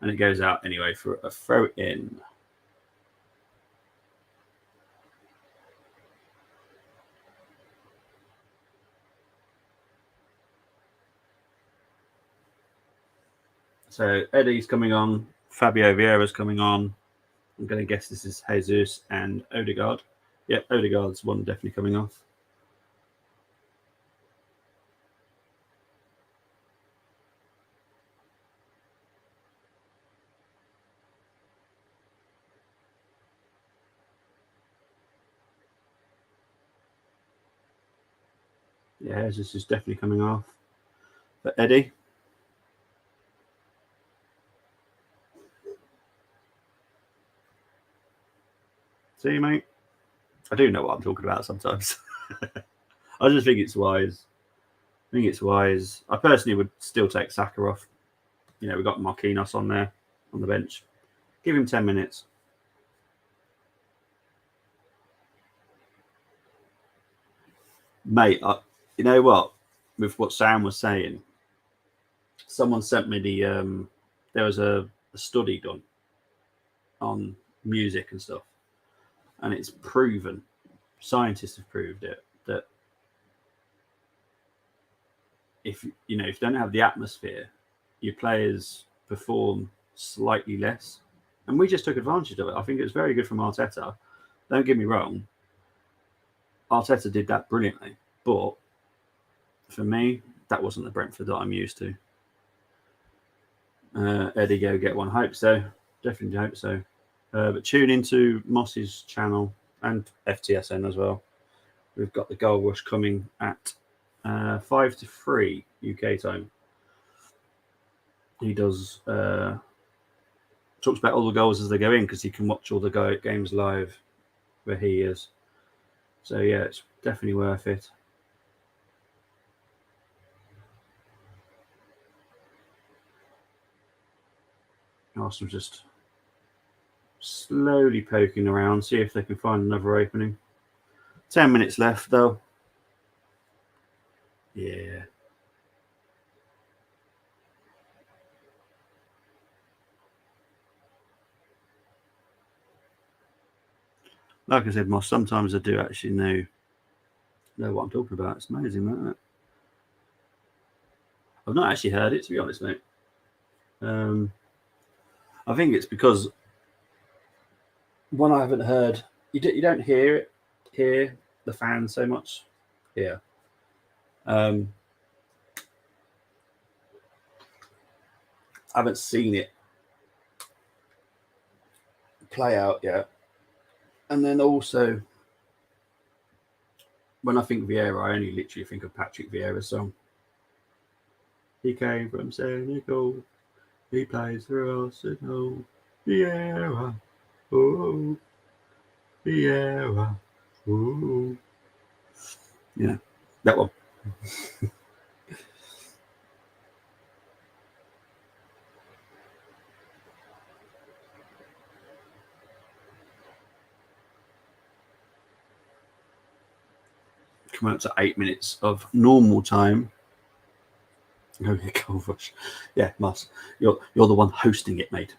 And it goes out anyway for a throw in. So Eddie's coming on. Fabio Vieira's coming on. I'm going to guess this is Jesus and Odegaard. Yep, Odegaard's one definitely coming off. Yeah, Jesus is definitely coming off. But Eddie. See, mate? I do know what I'm talking about sometimes. I just think it's wise. I personally would still take Saka off. You know, we've got Marquinhos on there, on the bench. Give him 10 minutes. Mate, you know what? With what Sam was saying, someone sent me there was a study done on music and stuff. And it's proven, scientists have proved it, that if you don't have the atmosphere, your players perform slightly less. And we just took advantage of it. I think it was very good from Arteta. Don't get me wrong. Arteta did that brilliantly. But for me, that wasn't the Brentford that I'm used to. Eddie, go get one. Hope so. Definitely hope so. But tune into Moss's channel and FTSN as well. We've got the goal rush coming at 5-3 UK time. He does talks about all the goals as they go in because he can watch all the games live where he is. So yeah, it's definitely worth it. Arsenal just slowly poking around, see if they can find another opening. 10 minutes left though. Yeah. Like I said, Moss, sometimes I do actually know what I'm talking about. It's amazing, isn't it? I've not actually heard it, to be honest, mate. I think it's because one, I haven't heard. You don't hear the fans so much here. I haven't seen it play out yet. And then also, when I think Vieira, I only literally think of Patrick Vieira's song. He came from Senegal. He plays for Arsenal. Vieira. Oh. Vieira. Oh. Yeah, that one. Coming up to 8 minutes of normal time. Oh yeah, Gold Rush. Yeah, must. You're the one hosting it, mate.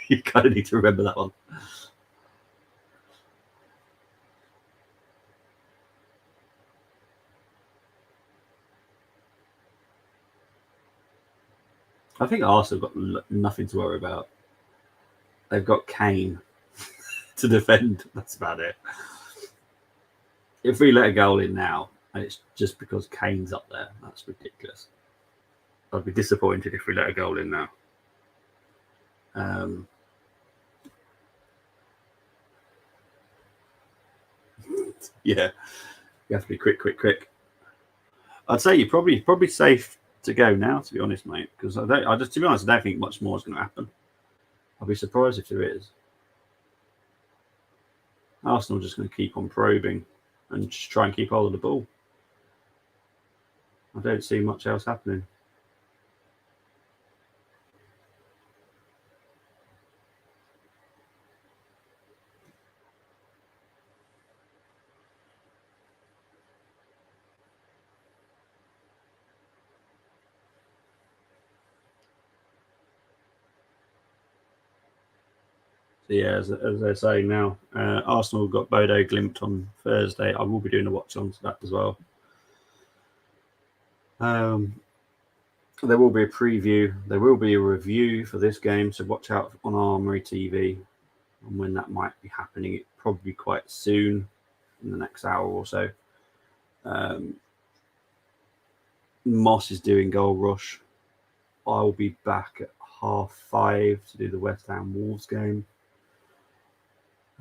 You kind of need to remember that one. I think Arsenal got nothing to worry about. They've got Kane to defend. That's about it. If we let a goal in now, and it's just because Kane's up there, that's ridiculous. I'd be disappointed if we let a goal in now. Yeah, you have to be quick. I'd say you're probably safe to go now, to be honest, mate. Because to be honest, I don't think much more is going to happen. I'll be surprised if there is. Arsenal are just going to keep on probing and just try and keep hold of the ball. I don't see much else happening. So yeah, as they're saying now, Arsenal got Bodo Glimt on Thursday. I will be doing a watch on to that as well. There will be a preview. There will be a review for this game, so watch out on Armory TV and when that might be happening. It probably quite soon, in the next hour or so. Moss is doing Goal Rush. I'll be back at 5:30 to do the West Ham Wolves game.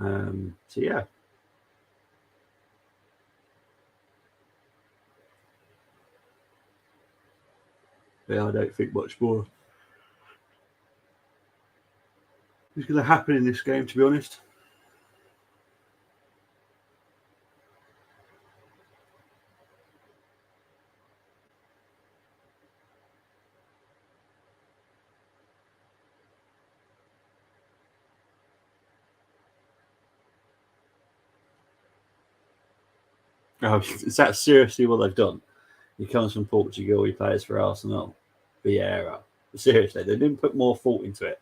So yeah. Yeah, I don't think much more is going to happen in this game, to be honest. Oh, is that seriously what they've done? He comes from Portugal, he plays for Arsenal. Vieira. Seriously, they didn't put more thought into it.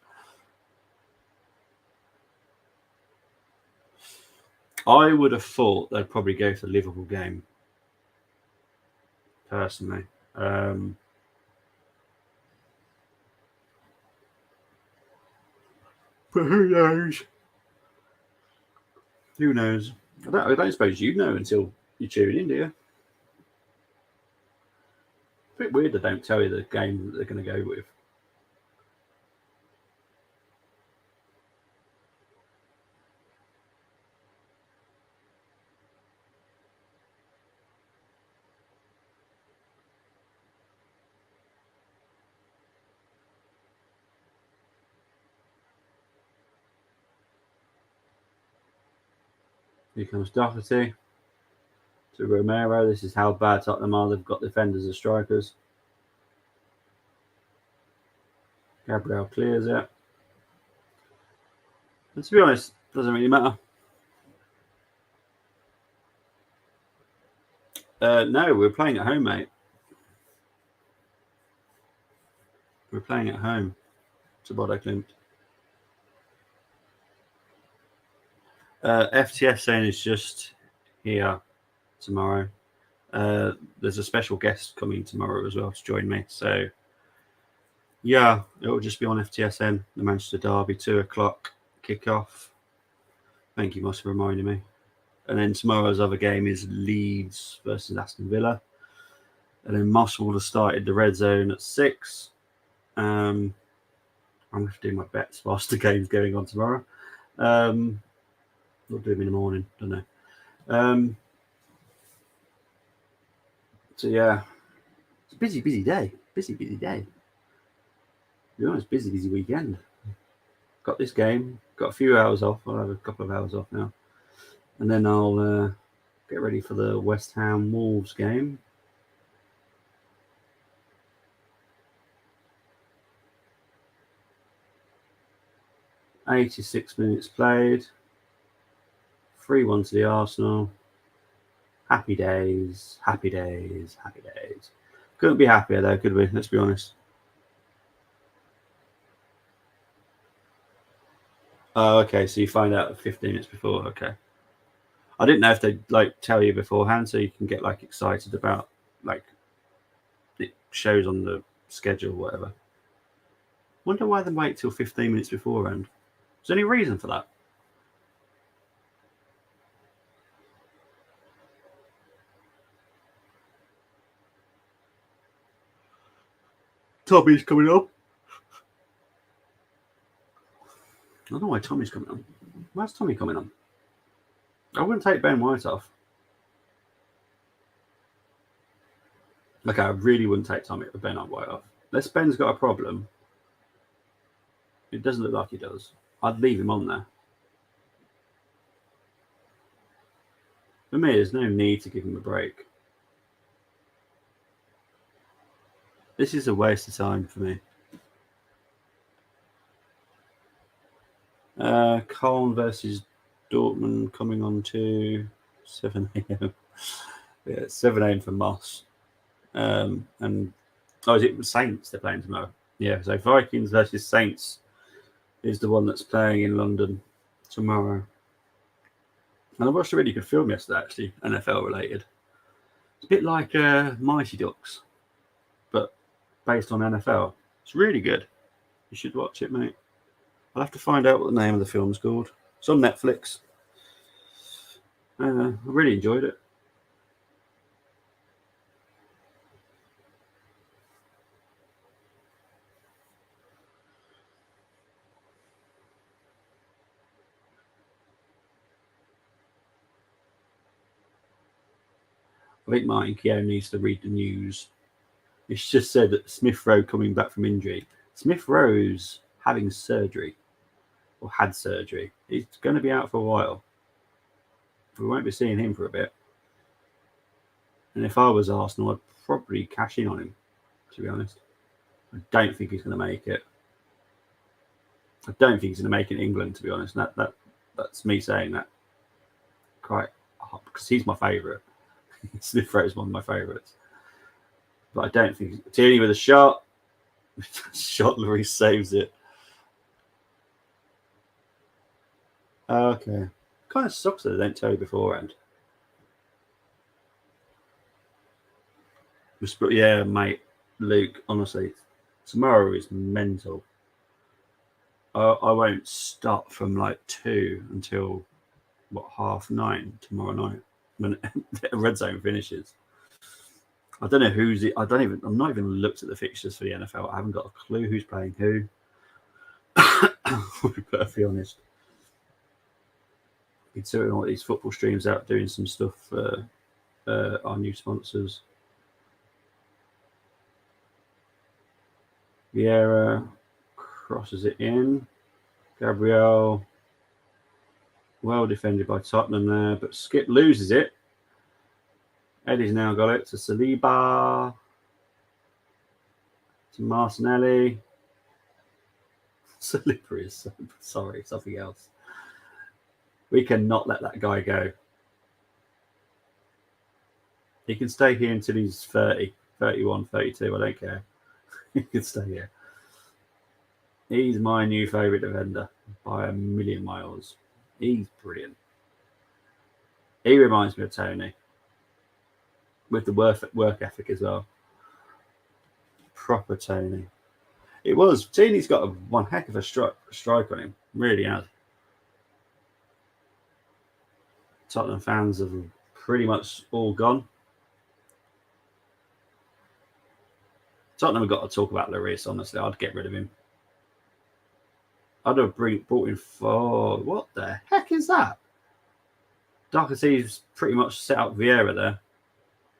I would have thought they'd probably go for the Liverpool game, personally. But who knows? Who knows? I don't suppose you know until you tune in, do you? It's a bit weird they don't tell you the game that they're going to go with. Here comes Doherty to Romero. This is how bad Tottenham are. They've got defenders as strikers. Gabriel clears it. And to be honest, doesn't really matter. No, we're playing at home, mate. We're playing at home to Bodo Glimt. FTF saying is just here tomorrow. There's a special guest coming tomorrow as well to join me. So, yeah, it will just be on FTSN, the Manchester Derby, 2:00 kickoff. Thank you, Moss, for reminding me. And then tomorrow's other game is Leeds versus Aston Villa. And then Moss will have started the red zone at 6. I'm going to do my bets whilst the game's going on tomorrow. We'll do them in the morning, don't know. So yeah, it's a busy day. Busy day. To be honest, busy weekend. Got this game. Got a few hours off. I'll have a couple of hours off now, and then I'll get ready for the West Ham Wolves game. "86 minutes played. 3-1 to the Arsenal. Happy days, happy days, happy days. Couldn't be happier though, could we? Let's be honest. Oh, okay. So you find out 15 minutes before. Okay. I didn't know if they'd like tell you beforehand so you can get like excited about like it shows on the schedule or whatever. Wonder why they wait till 15 minutes beforehand. Is there any reason for that? Tommy's coming up. I don't know why Tommy's coming on. Why's Tommy coming on? I wouldn't take Ben White off. Okay, I really wouldn't take Ben White off. Unless Ben's got a problem. It doesn't look like he does. I'd leave him on there. For me, there's no need to give him a break. This is a waste of time for me. Köln versus Dortmund coming on to 7 a.m. Yeah, 7 a.m. for Moss. And is it Saints they're playing tomorrow? Yeah, so Vikings versus Saints is the one that's playing in London tomorrow. And I watched a really good film yesterday, actually, NFL related. It's a bit like Mighty Ducks, but based on NFL. It's really good. You should watch it, mate. I'll have to find out what the name of the film's called. It's on Netflix. I really enjoyed it. I think Martin Keown needs to read the news. It's just said that Smith Rowe coming back from injury. Smith Rowe's having surgery, or had surgery. He's going to be out for a while. We won't be seeing him for a bit. And if I was Arsenal, I'd probably cash in on him, to be honest. I don't think he's going to make it. I don't think he's going to make it in England, to be honest. That's me saying that quite because he's my favourite. Smith Rowe is one of my favourites. But I don't think Tierney with a shot. Shot, Lloris saves it. Okay. Kind of sucks that they don't tell you beforehand. Yeah, mate. Luke, honestly, tomorrow is mental. I won't stop from like 2 until 9:30 tomorrow night when the red zone finishes. I don't know who's it. I'm not even looked at the fixtures for the NFL. I haven't got a clue who's playing who. To be perfectly honest. Considering all these football streams out doing some stuff for our new sponsors. Vieira crosses it in. Gabriel, well defended by Tottenham there, but Skip loses it. Eddie's now got it to Saliba, to Martinelli. Saliba is sorry, something else. We cannot let that guy go. He can stay here until he's 30, 31, 32. I don't care. He can stay here. He's my new favourite defender by a million miles. He's brilliant. He reminds me of Tony. With the work ethic as well. Proper Tony. It was. Tony's got one heck of a strike on him. Really has. Tottenham fans have pretty much all gone. Tottenham have got to talk about Lloris, honestly. I'd get rid of him. I'd have brought in for... What the heck is that? Doherty's pretty much set up Vieira there.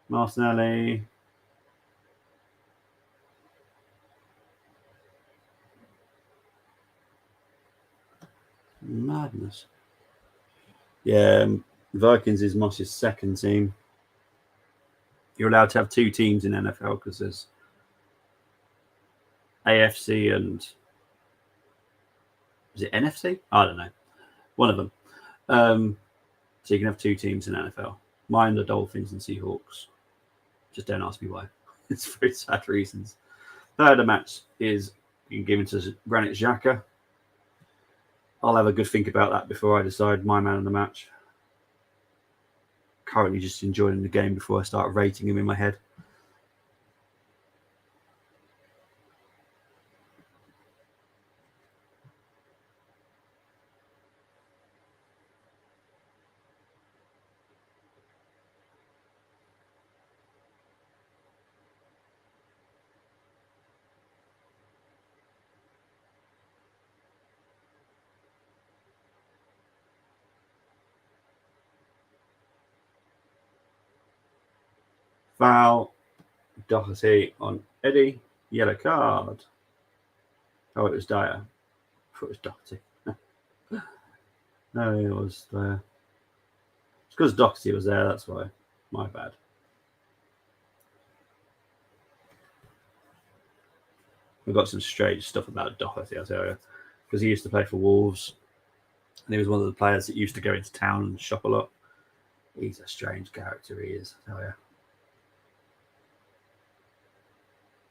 Martinelli. Madness. Yeah, Vikings is Moss's second team. You're allowed to have 2 teams in NFL because there's AFC and... Is it NFC? I don't know. One of them. So you can have 2 teams in NFL. Mine, the Dolphins and Seahawks. Just don't ask me why. It's for very sad reasons. Third of the match is being given to Granit Xhaka. I'll have a good think about that before I decide my man of the match. Currently just enjoying the game before I start rating him in my head. Foul. Doherty on Eddie. Yellow card. Oh, it was Dyer. I thought it was Doherty. No, it was there. It's because Doherty was there, that's why. My bad. We've got some strange stuff about Doherty, I'll tell you. Because he used to play for Wolves. And he was one of the players that used to go into town and shop a lot. He's a strange character, he is, I'll tell you.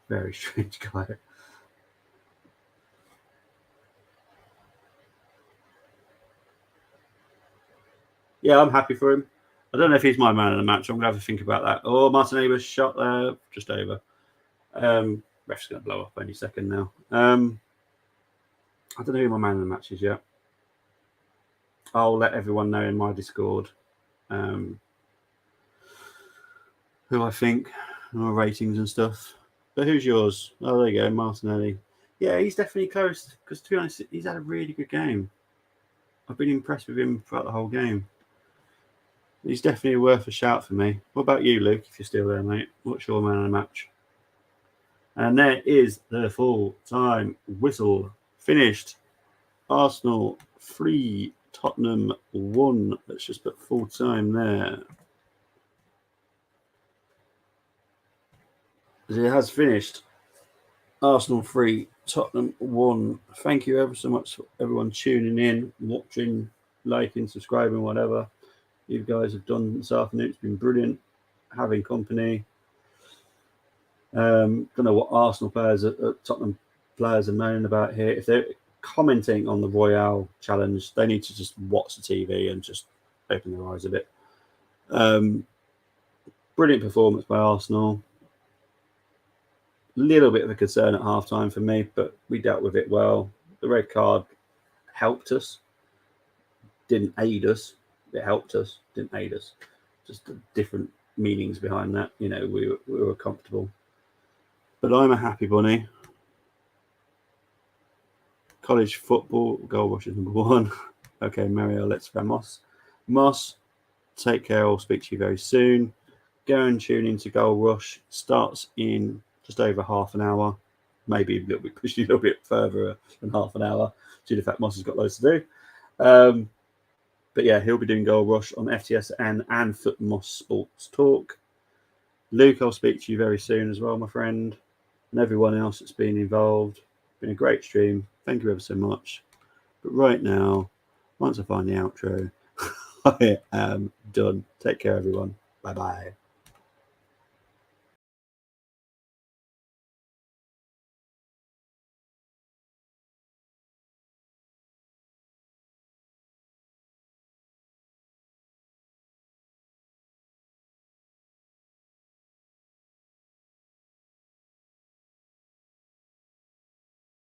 Very strange guy. Yeah, I'm happy for him. I don't know if he's my man of the match. I'm going to have to think about that. Oh, Martinelli was shot there, just over. Ref's going to blow up any second now. I don't know who my man of the match is yet. I'll let everyone know in my Discord who I think, my ratings and stuff. But who's yours? Oh, there you go, Martinelli. Yeah, he's definitely close. Because to be honest, he's had a really good game. I've been impressed with him throughout the whole game. He's definitely worth a shout for me. What about you, Luke, if you're still there, mate? What's your man of the match? And there is the full-time whistle. Finished. Arsenal 3, Tottenham 1. Let's just put full-time there. As it has finished. Arsenal 3, Tottenham 1. Thank you ever so much for everyone tuning in, watching, liking, subscribing, whatever you guys have done this afternoon. It's been brilliant having company. Don't know what Arsenal players, Tottenham players are moaning about here. If they're commenting on the Royale challenge, they need to just watch the TV and just open their eyes a bit. Brilliant performance by Arsenal. Little bit of a concern at half-time for me, but we dealt with it well. The red card helped us. Didn't aid us. It helped us, didn't aid us. Just different meanings behind that. You know, we were comfortable. But I'm a happy bunny. College football, goal rush is number 1. Okay, Mario, let's Ramos. Moss, take care. I'll speak to you very soon. Go and tune into Goal Rush. Starts in just over half an hour. Maybe a little bit, pushing a little bit further than half an hour due to the fact Moss has got loads to do. But yeah, he'll be doing Goal Rush on FTSN and Foot Moss Sports Talk. Luke, I'll speak to you very soon as well, my friend. And everyone else that's been involved. Been a great stream. Thank you ever so much. But right now, once I find the outro, I am done. Take care, everyone. Bye-bye.